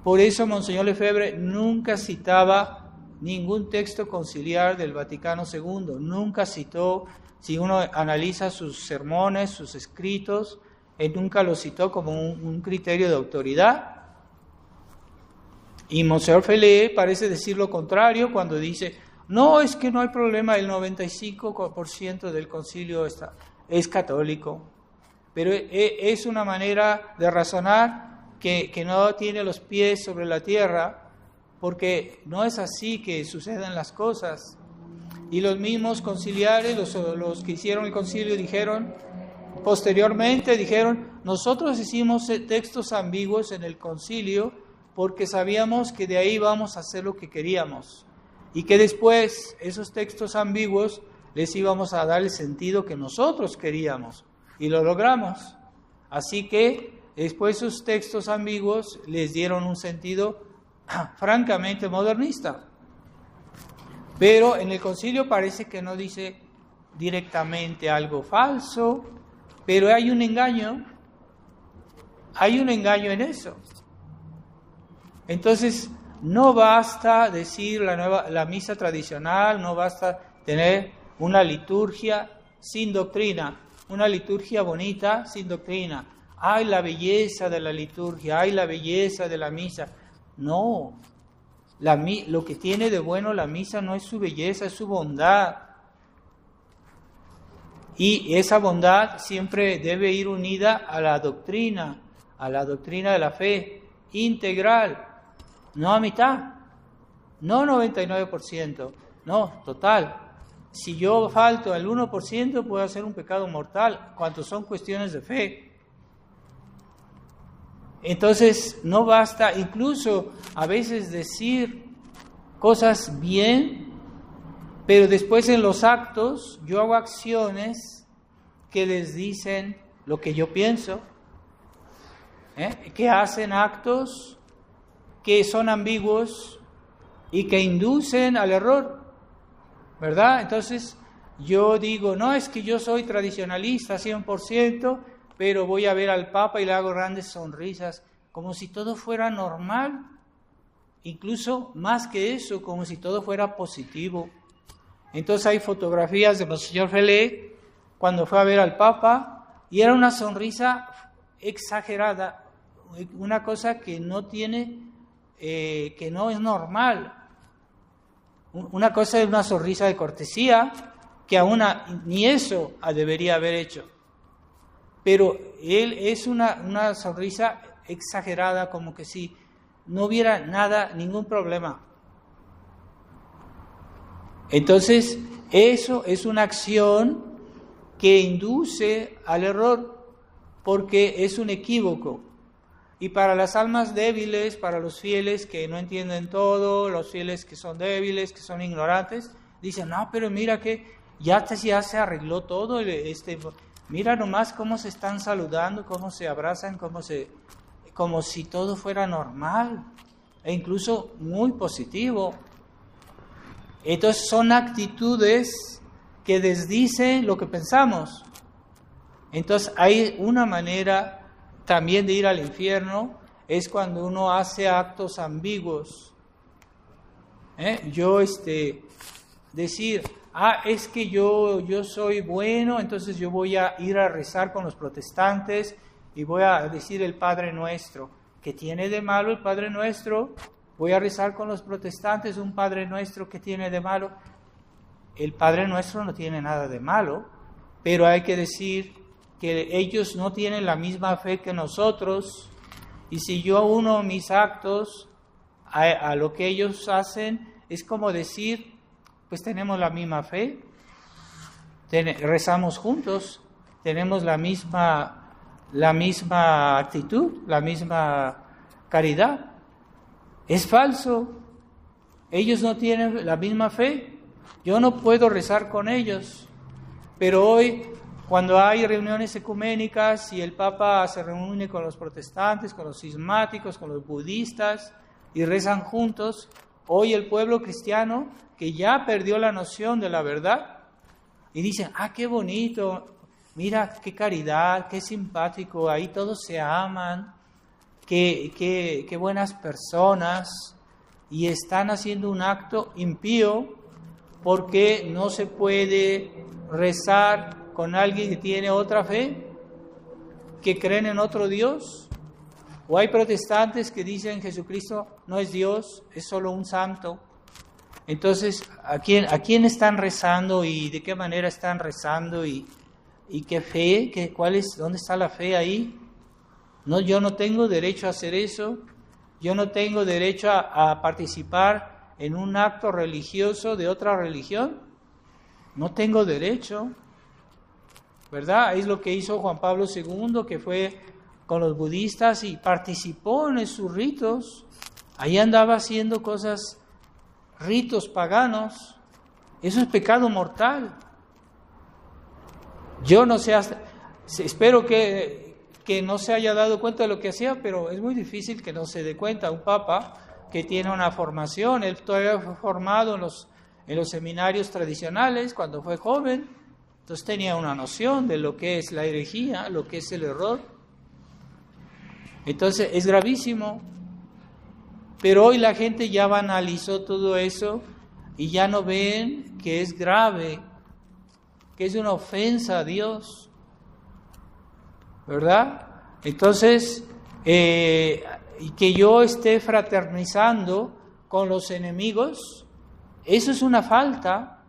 Por eso Monseñor Lefebvre nunca citaba ningún texto conciliar del Vaticano II, nunca citó, si uno analiza sus sermones, sus escritos, él nunca lo citó como un criterio de autoridad. Y Monseñor Felé parece decir lo contrario cuando dice, no, es que no hay problema, el 95% del concilio es católico. Pero es una manera de razonar que no tiene los pies sobre la tierra, porque no es así que suceden las cosas. Y los mismos conciliares, los que hicieron el concilio, posteriormente dijeron, nosotros hicimos textos ambiguos en el concilio porque sabíamos que de ahí íbamos a hacer lo que queríamos y que después esos textos ambiguos les íbamos a dar el sentido que nosotros queríamos y lo logramos. Así que después esos textos ambiguos les dieron un sentido francamente modernista. Pero en el concilio parece que no dice directamente algo falso, pero hay un engaño en eso. Entonces, no basta decir la misa tradicional, no basta tener una liturgia sin doctrina, una liturgia bonita sin doctrina. ¡Ay, la belleza de la liturgia! ¡Ay, la belleza de la misa! No, lo que tiene de bueno la misa no es su belleza, es su bondad. Y esa bondad siempre debe ir unida a la doctrina de la fe integral, no a mitad, no 99%, no, total. Si yo falto al 1%, puedo hacer un pecado mortal, cuanto son cuestiones de fe. Entonces, no basta incluso a veces decir cosas bien, pero después en los actos yo hago acciones que les dicen lo que yo pienso, que hacen actos que son ambiguos y que inducen al error, ¿verdad? Entonces yo digo, no, es que yo soy tradicionalista 100%, pero voy a ver al Papa y le hago grandes sonrisas, como si todo fuera normal, incluso más que eso, como si todo fuera positivo. Entonces hay fotografías de Monseñor Felé cuando fue a ver al Papa y era una sonrisa exagerada, una cosa que no tiene, que no es normal. Una cosa es una sonrisa de cortesía, que aún ni eso debería haber hecho. Pero él es una sonrisa exagerada, como que si no hubiera ningún problema. Entonces, eso es una acción que induce al error, porque es un equívoco. Y para las almas débiles, para los fieles que no entienden todo, los fieles que son débiles, que son ignorantes, dicen, no, pero mira que ya se arregló todo, mira nomás cómo se están saludando, cómo se abrazan, como si todo fuera normal, e incluso muy positivo. Entonces son actitudes que desdicen lo que pensamos. Entonces hay una manera también de ir al infierno, es cuando uno hace actos ambiguos. Yo decir, es que yo soy bueno, entonces yo voy a ir a rezar con los protestantes y voy a decir el Padre Nuestro. ¿Qué tiene de malo el Padre Nuestro? Voy a rezar con los protestantes un Padre Nuestro, ¿qué tiene de malo? El Padre Nuestro no tiene nada de malo, pero hay que decir que ellos no tienen la misma fe que nosotros, y si yo uno mis actos a lo que ellos hacen, es como decir, pues tenemos la misma fe, rezamos juntos, tenemos la misma actitud, la misma caridad. Es falso. Ellos no tienen la misma fe. Yo no puedo rezar con ellos. Pero hoy, cuando hay reuniones ecuménicas y el Papa se reúne con los protestantes, con los cismáticos, con los budistas y rezan juntos, hoy el pueblo cristiano, que ya perdió la noción de la verdad, y dicen, qué bonito, mira qué caridad, qué simpático, ahí todos se aman, qué buenas personas, y están haciendo un acto impío porque no se puede rezar con alguien que tiene otra fe, que creen en otro Dios. O hay protestantes que dicen Jesucristo no es Dios, es solo un santo. Entonces, ¿a quién están rezando y de qué manera están rezando y qué fe? ¿Dónde está la fe ahí? No, yo no tengo derecho a hacer eso. Yo no tengo derecho a participar en un acto religioso de otra religión. No tengo derecho, ¿verdad? Es lo que hizo Juan Pablo II, que fue con los budistas y participó en sus ritos. Ahí andaba haciendo ritos paganos. Eso es pecado mortal. Yo no sé, espero que no se haya dado cuenta de lo que hacía, pero es muy difícil que no se dé cuenta. Un papa que tiene una formación, él todavía fue formado en los seminarios tradicionales cuando fue joven, entonces tenía una noción de lo que es la herejía, lo que es el error. Entonces es gravísimo, pero hoy la gente ya banalizó todo eso y ya no ven que es grave, que es una ofensa a Dios, ¿verdad? Entonces, y que yo esté fraternizando con los enemigos, eso es una falta,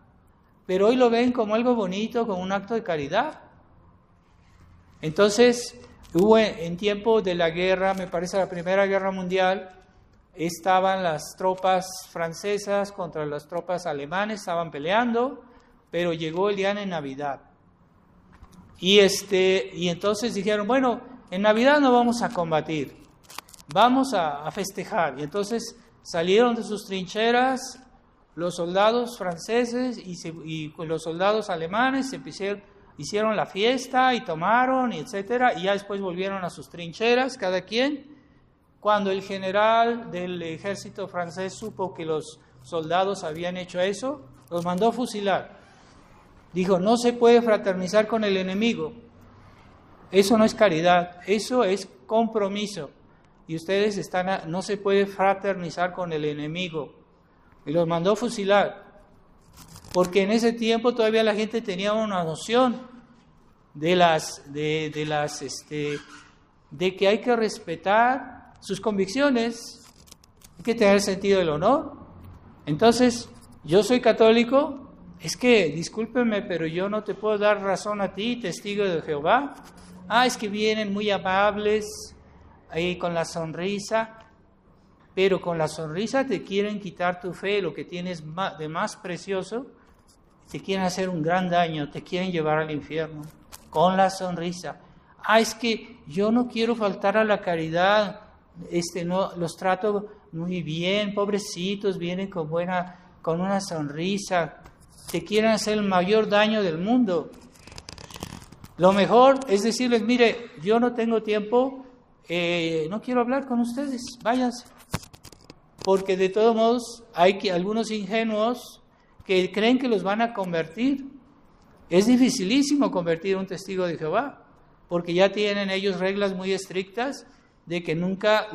pero hoy lo ven como algo bonito, como un acto de caridad. Entonces, hubo en tiempo de la guerra, me parece la Primera Guerra Mundial, estaban las tropas francesas contra las tropas alemanes, estaban peleando, pero llegó el día de Navidad. Y entonces dijeron, bueno, en Navidad no vamos a combatir, vamos a festejar. Y entonces salieron de sus trincheras los soldados franceses y los soldados alemanes, hicieron la fiesta y tomaron, etcétera, y ya después volvieron a sus trincheras, cada quien. Cuando el general del ejército francés supo que los soldados habían hecho eso, los mandó a fusilar. Dijo, no se puede fraternizar con el enemigo. Eso no es caridad, eso es compromiso. Y ustedes no se puede fraternizar con el enemigo. Y los mandó a fusilar. Porque en ese tiempo todavía la gente tenía una noción de que hay que respetar sus convicciones, hay que tener sentido del honor. Entonces, yo soy católico. Es que, discúlpeme, pero yo no te puedo dar razón a ti, testigo de Jehová. Es que vienen muy amables, ahí con la sonrisa, pero con la sonrisa te quieren quitar tu fe, lo que tienes de más precioso, te quieren hacer un gran daño, te quieren llevar al infierno, con la sonrisa. Es que yo no quiero faltar a la caridad, no, los trato muy bien, pobrecitos, vienen con una sonrisa, te quieren hacer el mayor daño del mundo. Lo mejor es decirles, mire, yo no tengo tiempo, no quiero hablar con ustedes, váyanse. Porque de todos modos hay algunos ingenuos que creen que los van a convertir. Es dificilísimo convertir a un testigo de Jehová. porque ya tienen ellos reglas muy estrictas de que nunca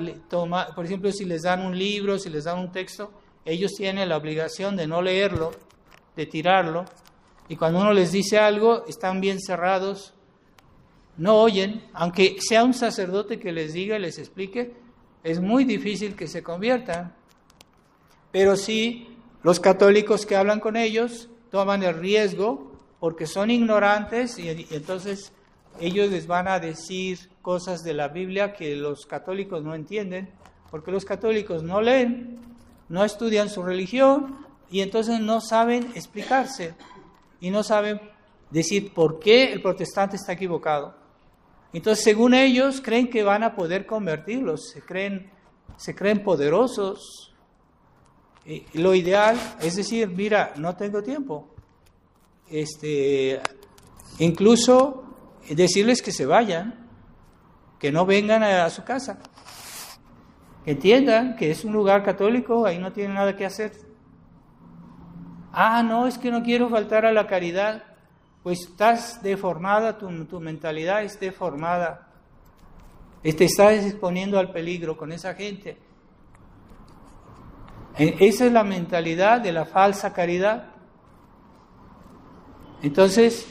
por ejemplo, si les dan un libro, si les dan un texto, ellos tienen la obligación de no leerlo, de tirarlo, y cuando uno les dice algo, están bien cerrados, no oyen, aunque sea un sacerdote que les diga y les explique, es muy difícil que se conviertan. Pero sí, los católicos que hablan con ellos toman el riesgo porque son ignorantes y entonces ellos les van a decir cosas de la Biblia que los católicos no entienden, porque los católicos no leen, no estudian su religión y entonces no saben explicarse y no saben decir por qué el protestante está equivocado. Entonces, según ellos, creen que van a poder convertirlos, se creen poderosos. Y lo ideal es decir, mira, no tengo tiempo. Incluso decirles que se vayan, que no vengan a su casa, que entiendan que es un lugar católico, ahí no tienen nada que hacer. No, es que no quiero faltar a la caridad. Pues estás deformada, tu mentalidad es deformada. Te estás exponiendo al peligro con esa gente. Esa es la mentalidad de la falsa caridad. Entonces,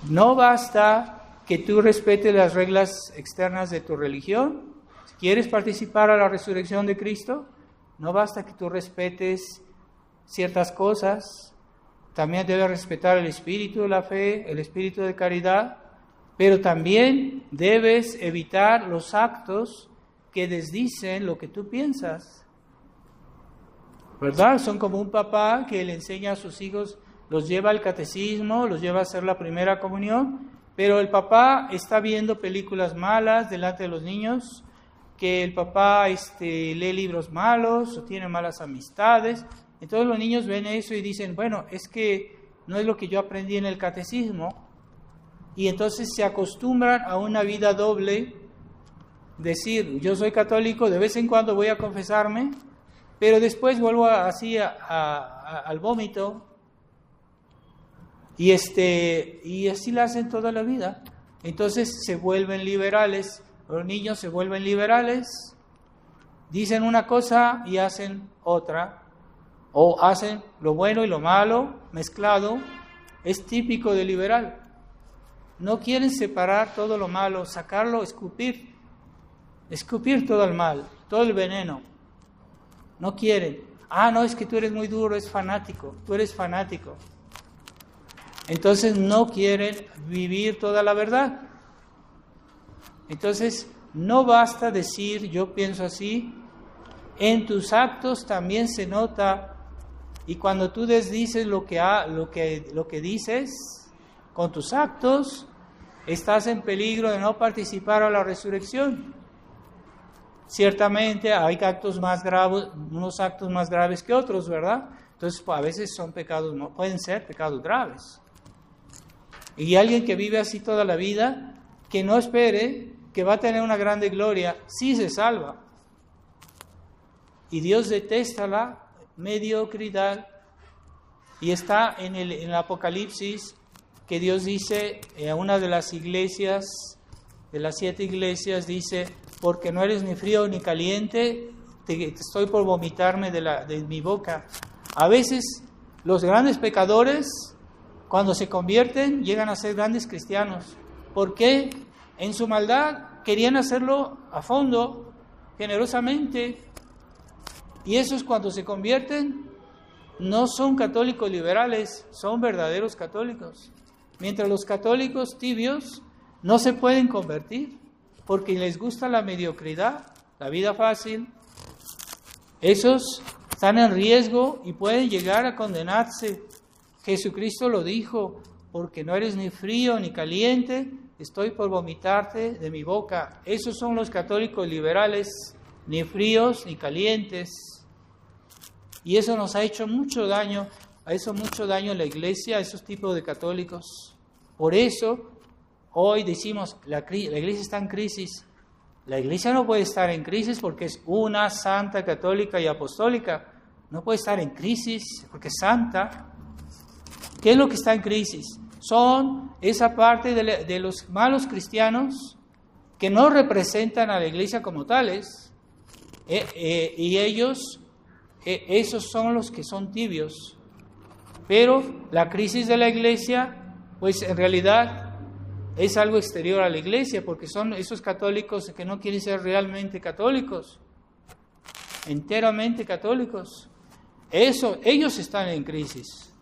no basta que tú respetes las reglas externas de tu religión. Si quieres participar a la resurrección de Cristo, no basta que tú respetes ciertas cosas. También debes respetar el espíritu de la fe, el espíritu de caridad, pero también debes evitar los actos que desdicen lo que tú piensas. ¿Verdad? Son como un papá que le enseña a sus hijos, los lleva al catecismo, los lleva a hacer la primera comunión, pero el papá está viendo películas malas delante de los niños, que el papá lee libros malos o tiene malas amistades. Entonces los niños ven eso y dicen, bueno, es que no es lo que yo aprendí en el catecismo. Y entonces se acostumbran a una vida doble, decir, yo soy católico, de vez en cuando voy a confesarme, pero después vuelvo así al vómito. Y así lo hacen toda la vida. Entonces se vuelven liberales, los niños se vuelven liberales, dicen una cosa y hacen otra. O hacen lo bueno y lo malo mezclado, es típico de liberal. No quieren separar todo lo malo, sacarlo, escupir todo el mal, todo el veneno. No quieren. No, es que tú eres muy duro, tú eres fanático. Entonces no quieren vivir toda la verdad. Entonces no basta decir, yo pienso así, en tus actos también se nota. Y cuando tú desdices lo que dices con tus actos, estás en peligro de no participar a la resurrección. Ciertamente hay actos más graves, unos actos más graves que otros, ¿verdad? Entonces, a veces pueden ser pecados graves. Y alguien que vive así toda la vida, que no espere que va a tener una grande gloria, sí se salva. Y Dios detesta la mediocridad. Y está en el Apocalipsis que Dios dice a una de las iglesias, de las 7 iglesias, dice, porque no eres ni frío ni caliente, te estoy por vomitarme de mi boca. A veces los grandes pecadores, cuando se convierten, llegan a ser grandes cristianos. Porque en su maldad querían hacerlo a fondo, generosamente. Y esos cuando se convierten no son católicos liberales, son verdaderos católicos. Mientras los católicos tibios no se pueden convertir porque les gusta la mediocridad, la vida fácil. Esos están en riesgo y pueden llegar a condenarse. Jesucristo lo dijo, porque no eres ni frío ni caliente, estoy por vomitarte de mi boca. Esos son los católicos liberales, ni fríos ni calientes. Y eso nos ha hecho mucho daño, en la iglesia, a esos tipos de católicos. Por eso, hoy decimos, la iglesia está en crisis. La iglesia no puede estar en crisis porque es una santa, católica y apostólica. No puede estar en crisis porque es santa. ¿Qué es lo que está en crisis? son esa parte de los malos cristianos que no representan a la iglesia como tales, y ellos, esos son los que son tibios. Pero la crisis de la iglesia, pues en realidad es algo exterior a la iglesia, porque son esos católicos que no quieren ser realmente católicos, enteramente católicos. Ellos están en crisis.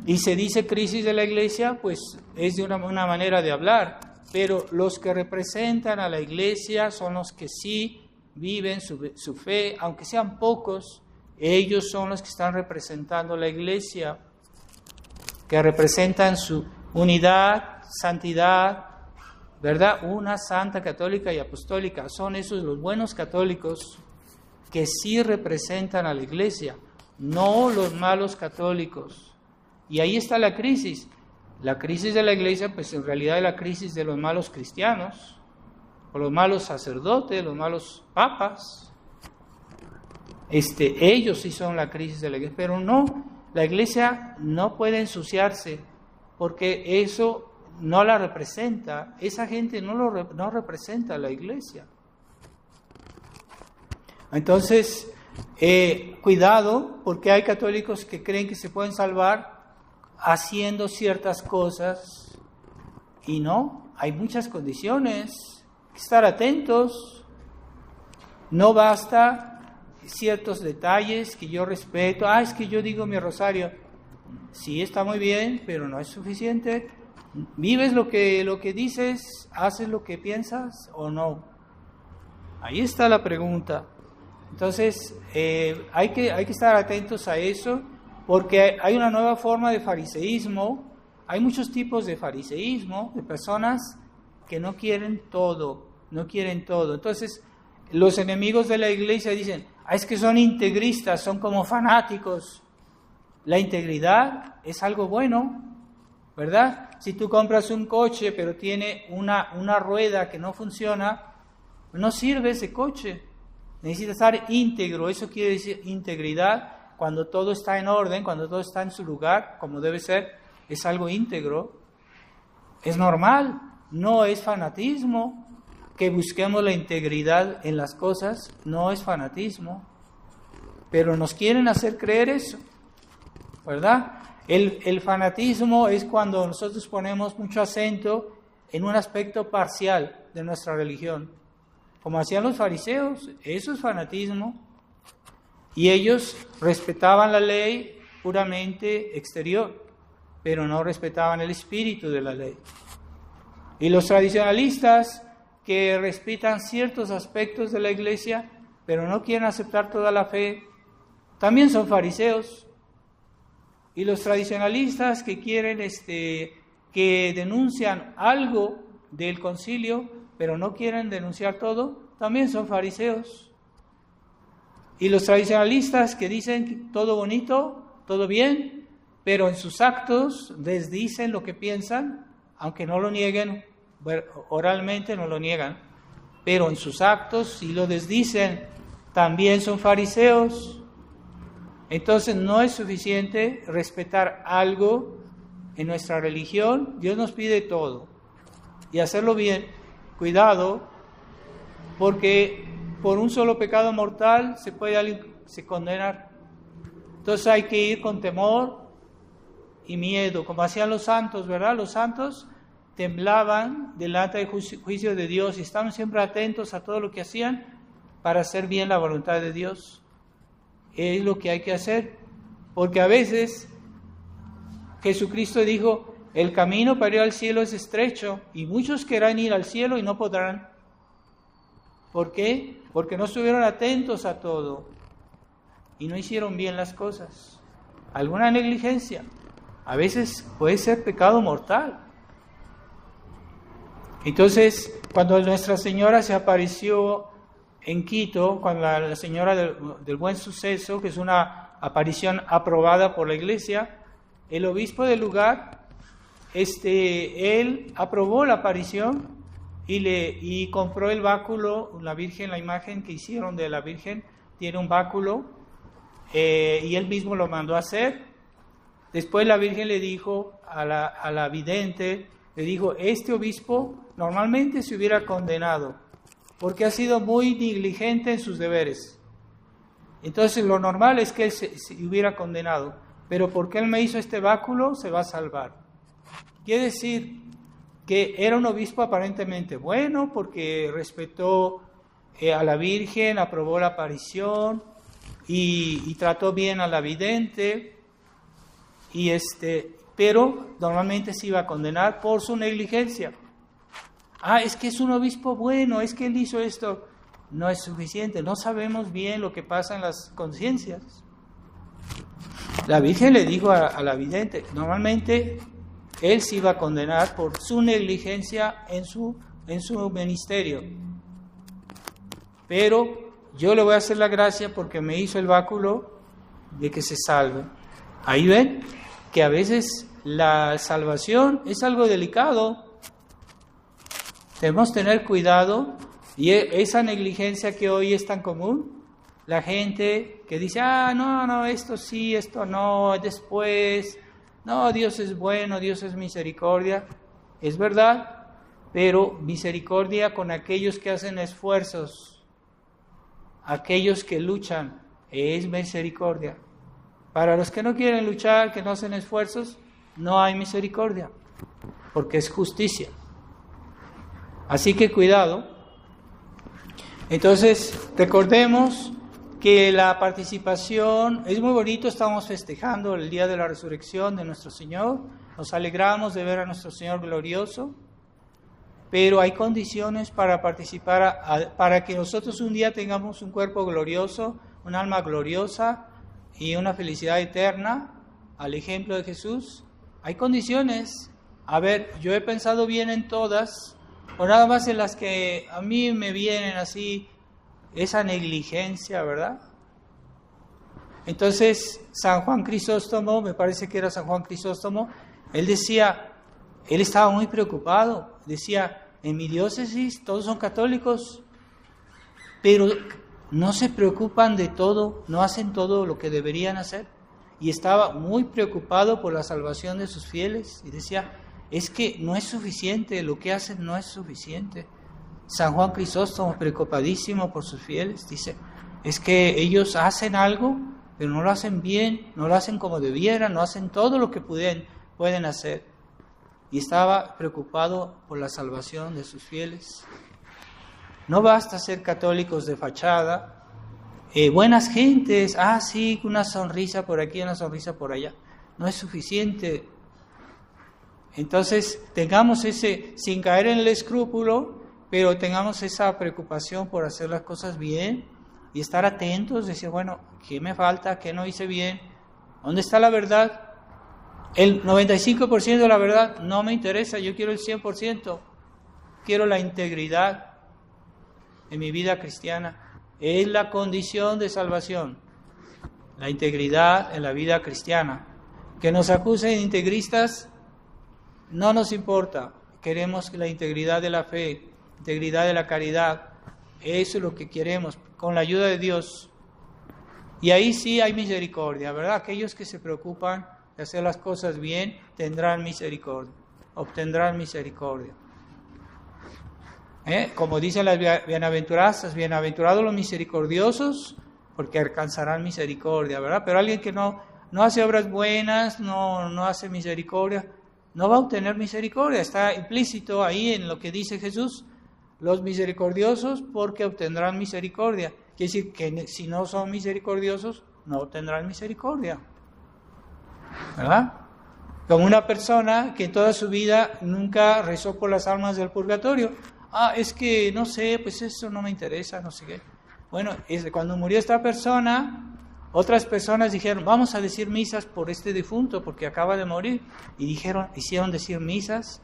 Y se dice crisis de la iglesia, pues es de una manera de hablar, pero los que representan a la iglesia son los que sí viven su fe, aunque sean pocos, ellos son los que están representando la iglesia, que representan su unidad, santidad, ¿verdad? Una santa, católica y apostólica. Son esos los buenos católicos que sí representan a la iglesia, no los malos católicos. Y ahí está la crisis. La crisis de la iglesia, pues en realidad es la crisis de los malos cristianos, o los malos sacerdotes, los malos papas. Ellos sí son la crisis de la iglesia, pero no, la iglesia no puede ensuciarse, porque eso no la representa, esa gente no representa a la iglesia. Entonces, cuidado, porque hay católicos que creen que se pueden salvar haciendo ciertas cosas, y no, hay muchas condiciones, hay que estar atentos. No basta ciertos detalles que yo respeto, es que yo digo mi rosario, sí está muy bien, pero no es suficiente. ¿Vives lo que dices? ¿Haces lo que piensas o no? Ahí está la pregunta. Entonces, hay que estar atentos a eso, porque hay una nueva forma de fariseísmo. Hay muchos tipos de fariseísmo, de personas que no quieren todo. Entonces, los enemigos de la iglesia dicen, es que son integristas, son como fanáticos. La integridad es algo bueno, ¿verdad? Si tú compras un coche, pero tiene una rueda que no funciona, no sirve ese coche. Necesita estar íntegro, eso quiere decir integridad. Cuando todo está en orden, cuando todo está en su lugar, como debe ser, es algo íntegro. Es normal, no es fanatismo. Que busquemos la integridad en las cosas, no es fanatismo. Pero nos quieren hacer creer eso, ¿verdad? El fanatismo es cuando nosotros ponemos mucho acento en un aspecto parcial de nuestra religión. Como hacían los fariseos, eso es fanatismo. Y ellos respetaban la ley puramente exterior, pero no respetaban el espíritu de la ley. Y los tradicionalistas, que respetan ciertos aspectos de la iglesia, pero no quieren aceptar toda la fe, también son fariseos. Y los tradicionalistas que quieren, que denuncian algo del concilio, pero no quieren denunciar todo, también son fariseos. Y los tradicionalistas que dicen todo bonito, todo bien, pero en sus actos desdicen lo que piensan, aunque no lo nieguen, oralmente no lo niegan, pero en sus actos sí lo desdicen, también son fariseos. Entonces no es suficiente respetar algo en nuestra religión. Dios nos pide todo y hacerlo bien. Cuidado, porque por un solo pecado mortal se puede condenar. Entonces hay que ir con temor y miedo, como hacían los santos, ¿verdad? Los santos temblaban delante del juicio de Dios y estaban siempre atentos a todo lo que hacían para hacer bien la voluntad de Dios. Es lo que hay que hacer, porque a veces Jesucristo dijo, el camino para ir al cielo es estrecho y muchos querrán ir al cielo y no podrán. ¿Por qué? Porque no estuvieron atentos a todo y no hicieron bien las cosas. Alguna negligencia, a veces puede ser pecado mortal. Entonces, cuando Nuestra Señora se apareció en Quito, cuando la Señora del Buen Suceso, que es una aparición aprobada por la Iglesia, el obispo del lugar, él aprobó la aparición y compró el báculo, la Virgen, la imagen que hicieron de la Virgen, tiene un báculo, y él mismo lo mandó a hacer, Después la Virgen le dijo a la vidente, le dijo, este obispo normalmente se hubiera condenado porque ha sido muy negligente en sus deberes. Entonces lo normal es que él se hubiera condenado, pero porque él me hizo este báculo se va a salvar. Quiere decir que era un obispo aparentemente bueno porque respetó a la Virgen, aprobó la aparición y trató bien a la vidente, pero normalmente se iba a condenar por su negligencia. Es que es un obispo bueno, es que él hizo esto. No es suficiente, no sabemos bien lo que pasa en las conciencias. La Virgen le dijo a la vidente, normalmente él se iba a condenar por su negligencia en su ministerio. Pero yo le voy a hacer la gracia porque me hizo el báculo de que se salve. Ahí ven que a veces la salvación es algo delicado. Debemos tener cuidado. Y esa negligencia que hoy es tan común, la gente que dice, no, esto sí, esto no, después, no, Dios es bueno, Dios es misericordia, es verdad, pero misericordia con aquellos que hacen esfuerzos, aquellos que luchan, es misericordia. Para los que no quieren luchar, que no hacen esfuerzos, no hay misericordia, porque es justicia. Así que cuidado. Entonces, recordemos que la participación es muy bonito, estamos festejando el día de la resurrección de nuestro Señor, nos alegramos de ver a nuestro Señor glorioso, pero hay condiciones para participar, para que nosotros un día tengamos un cuerpo glorioso, un alma gloriosa y una felicidad eterna, al ejemplo de Jesús. Hay condiciones. A ver, yo he pensado bien en todas, o nada más en las que a mí me vienen así, esa negligencia, ¿verdad? Entonces, San Juan Crisóstomo, me parece que era San Juan Crisóstomo, él estaba muy preocupado, decía, en mi diócesis todos son católicos, pero no se preocupan de todo, no hacen todo lo que deberían hacer, y estaba muy preocupado por la salvación de sus fieles, y decía, es que no es suficiente, lo que hacen no es suficiente. San Juan Crisóstomo, preocupadísimo por sus fieles, dice, es que ellos hacen algo, pero no lo hacen bien, no lo hacen como debieran, no hacen todo lo que pueden hacer. Y estaba preocupado por la salvación de sus fieles. No basta ser católicos de fachada, buenas gentes, sí, una sonrisa por aquí, una sonrisa por allá. No es suficiente. Entonces, tengamos sin caer en el escrúpulo, pero tengamos esa preocupación por hacer las cosas bien y estar atentos, decir, bueno, ¿qué me falta? ¿Qué no hice bien? ¿Dónde está la verdad? El 95% de la verdad no me interesa, yo quiero el 100%, quiero la integridad en mi vida cristiana. Es la condición de salvación, la integridad en la vida cristiana. Que nos acusen integristas, no nos importa, queremos la integridad de la fe, integridad de la caridad, eso es lo que queremos, con la ayuda de Dios. Y ahí sí hay misericordia, ¿verdad? Aquellos que se preocupan de hacer las cosas bien, tendrán misericordia, obtendrán misericordia. Como dicen las bienaventuranzas, bienaventurados los misericordiosos, porque alcanzarán misericordia, ¿verdad? Pero alguien que no hace obras buenas, no hace misericordia, no va a obtener misericordia. Está implícito ahí en lo que dice Jesús, los misericordiosos porque obtendrán misericordia. Quiere decir que si no son misericordiosos, no obtendrán misericordia, ¿verdad? Como una persona que toda su vida nunca rezó por las almas del purgatorio. Es que no sé, pues eso no me interesa, no sé qué. Bueno, cuando murió esta persona, otras personas dijeron, vamos a decir misas por este difunto porque acaba de morir. Y hicieron decir misas,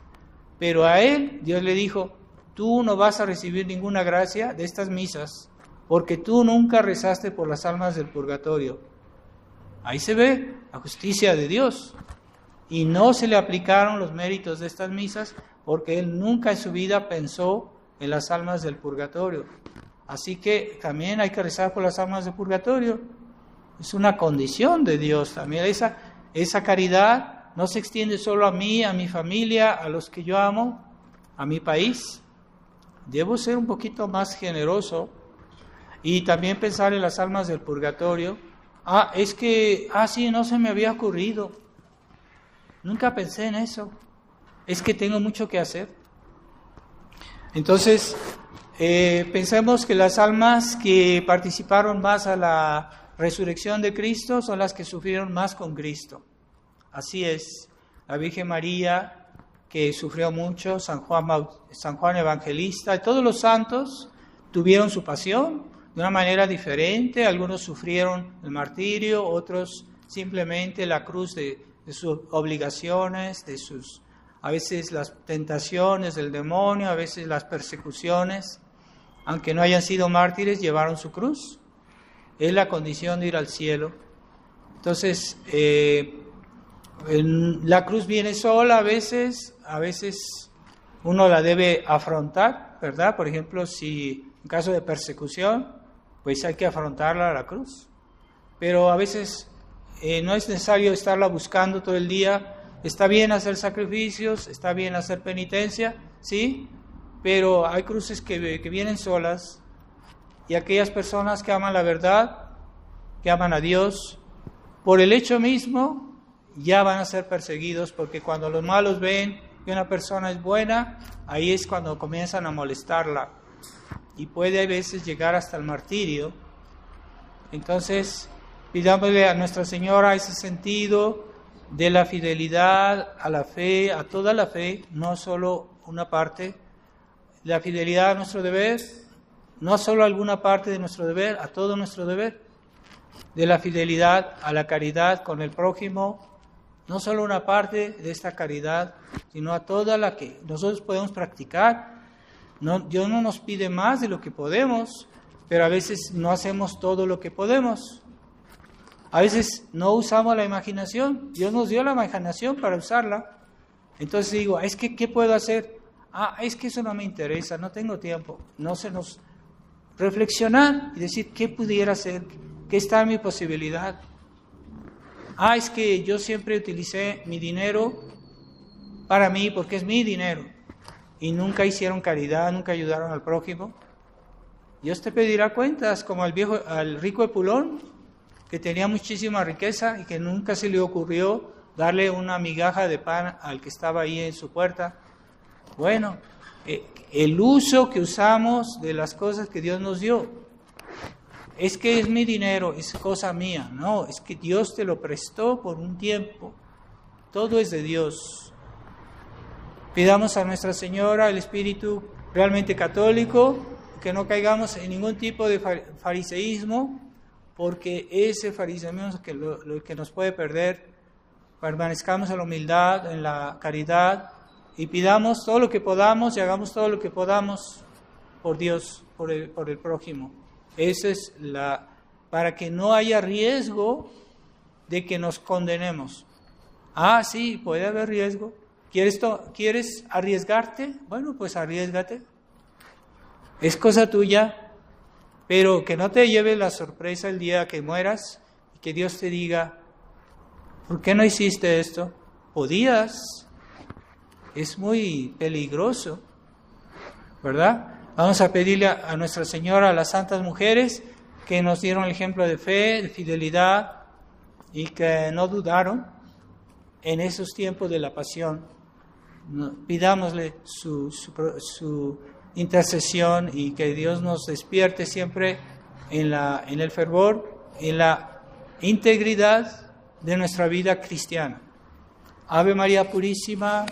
pero a él Dios le dijo, tú no vas a recibir ninguna gracia de estas misas porque tú nunca rezaste por las almas del purgatorio. Ahí se ve la justicia de Dios. Y no se le aplicaron los méritos de estas misas porque él nunca en su vida pensó en las almas del purgatorio. Así que también hay que rezar por las almas del purgatorio. Es una condición de Dios también. esa caridad no se extiende solo a mí, a mi familia, a los que yo amo, a mi país. Debo ser un poquito más generoso y también pensar en las almas del purgatorio. Sí, no se me había ocurrido. Nunca pensé en eso. Es que tengo mucho que hacer. Entonces, pensemos que las almas que participaron más a la resurrección de Cristo son las que sufrieron más con Cristo. Así es, la Virgen María, que sufrió mucho, San Juan Evangelista, y todos los santos tuvieron su pasión de una manera diferente. Algunos sufrieron el martirio, otros simplemente la cruz de sus obligaciones, a veces las tentaciones del demonio, a veces las persecuciones. Aunque no hayan sido mártires, llevaron su cruz. Es la condición de ir al cielo. Entonces, la cruz viene sola a veces uno la debe afrontar, ¿verdad? Por ejemplo, si en caso de persecución, pues hay que afrontarla a la cruz. Pero a veces no es necesario estarla buscando todo el día. Está bien hacer sacrificios, está bien hacer penitencia, ¿sí? Pero hay cruces que vienen solas, y aquellas personas que aman la verdad, que aman a Dios, por el hecho mismo ya van a ser perseguidos, porque cuando los malos ven que una persona es buena, ahí es cuando comienzan a molestarla, y puede a veces llegar hasta el martirio. Entonces, pidámosle a Nuestra Señora ese sentido de la fidelidad a la fe, a toda la fe, no solo una parte, la fidelidad a nuestro deber, no solo a alguna parte de nuestro deber, a todo nuestro deber, de la fidelidad a la caridad con el prójimo, no solo una parte de esta caridad, sino a toda la que nosotros podemos practicar. Dios no nos pide más de lo que podemos, pero a veces no hacemos todo lo que podemos. A veces no usamos la imaginación. Dios nos dio la imaginación para usarla. Entonces digo, es que ¿qué puedo hacer? Es que eso no me interesa, no tengo tiempo. No se nos reflexionar y decir, ¿qué pudiera hacer? ¿Qué está en mi posibilidad? Es que yo siempre utilicé mi dinero para mí porque es mi dinero. Y nunca hicieron caridad, nunca ayudaron al prójimo. Dios te pedirá cuentas, como al rico Epulón, que tenía muchísima riqueza y que nunca se le ocurrió darle una migaja de pan al que estaba ahí en su puerta. Bueno, el uso que usamos de las cosas que Dios nos dio, es que es mi dinero, es cosa mía. No, es que Dios te lo prestó por un tiempo. Todo es de Dios. Pidamos a Nuestra Señora el espíritu realmente católico, que no caigamos en ningún tipo de fariseísmo, porque ese fariseísmo es lo que nos puede perder. Permanezcamos en la humildad, en la caridad, y pidamos todo lo que podamos y hagamos todo lo que podamos por Dios, por el prójimo. Esa es para que no haya riesgo de que nos condenemos. Sí, puede haber riesgo. ¿Quieres arriesgarte? Bueno, pues arriésgate. Es cosa tuya, pero que no te lleve la sorpresa el día que mueras y que Dios te diga, ¿por qué no hiciste esto? Podías. Es muy peligroso, ¿verdad? Vamos a pedirle a Nuestra Señora, a las santas mujeres que nos dieron el ejemplo de fe, de fidelidad y que no dudaron en esos tiempos de la pasión. Pidámosle su intercesión y que Dios nos despierte siempre en el fervor, en la integridad de nuestra vida cristiana. Ave María Purísima.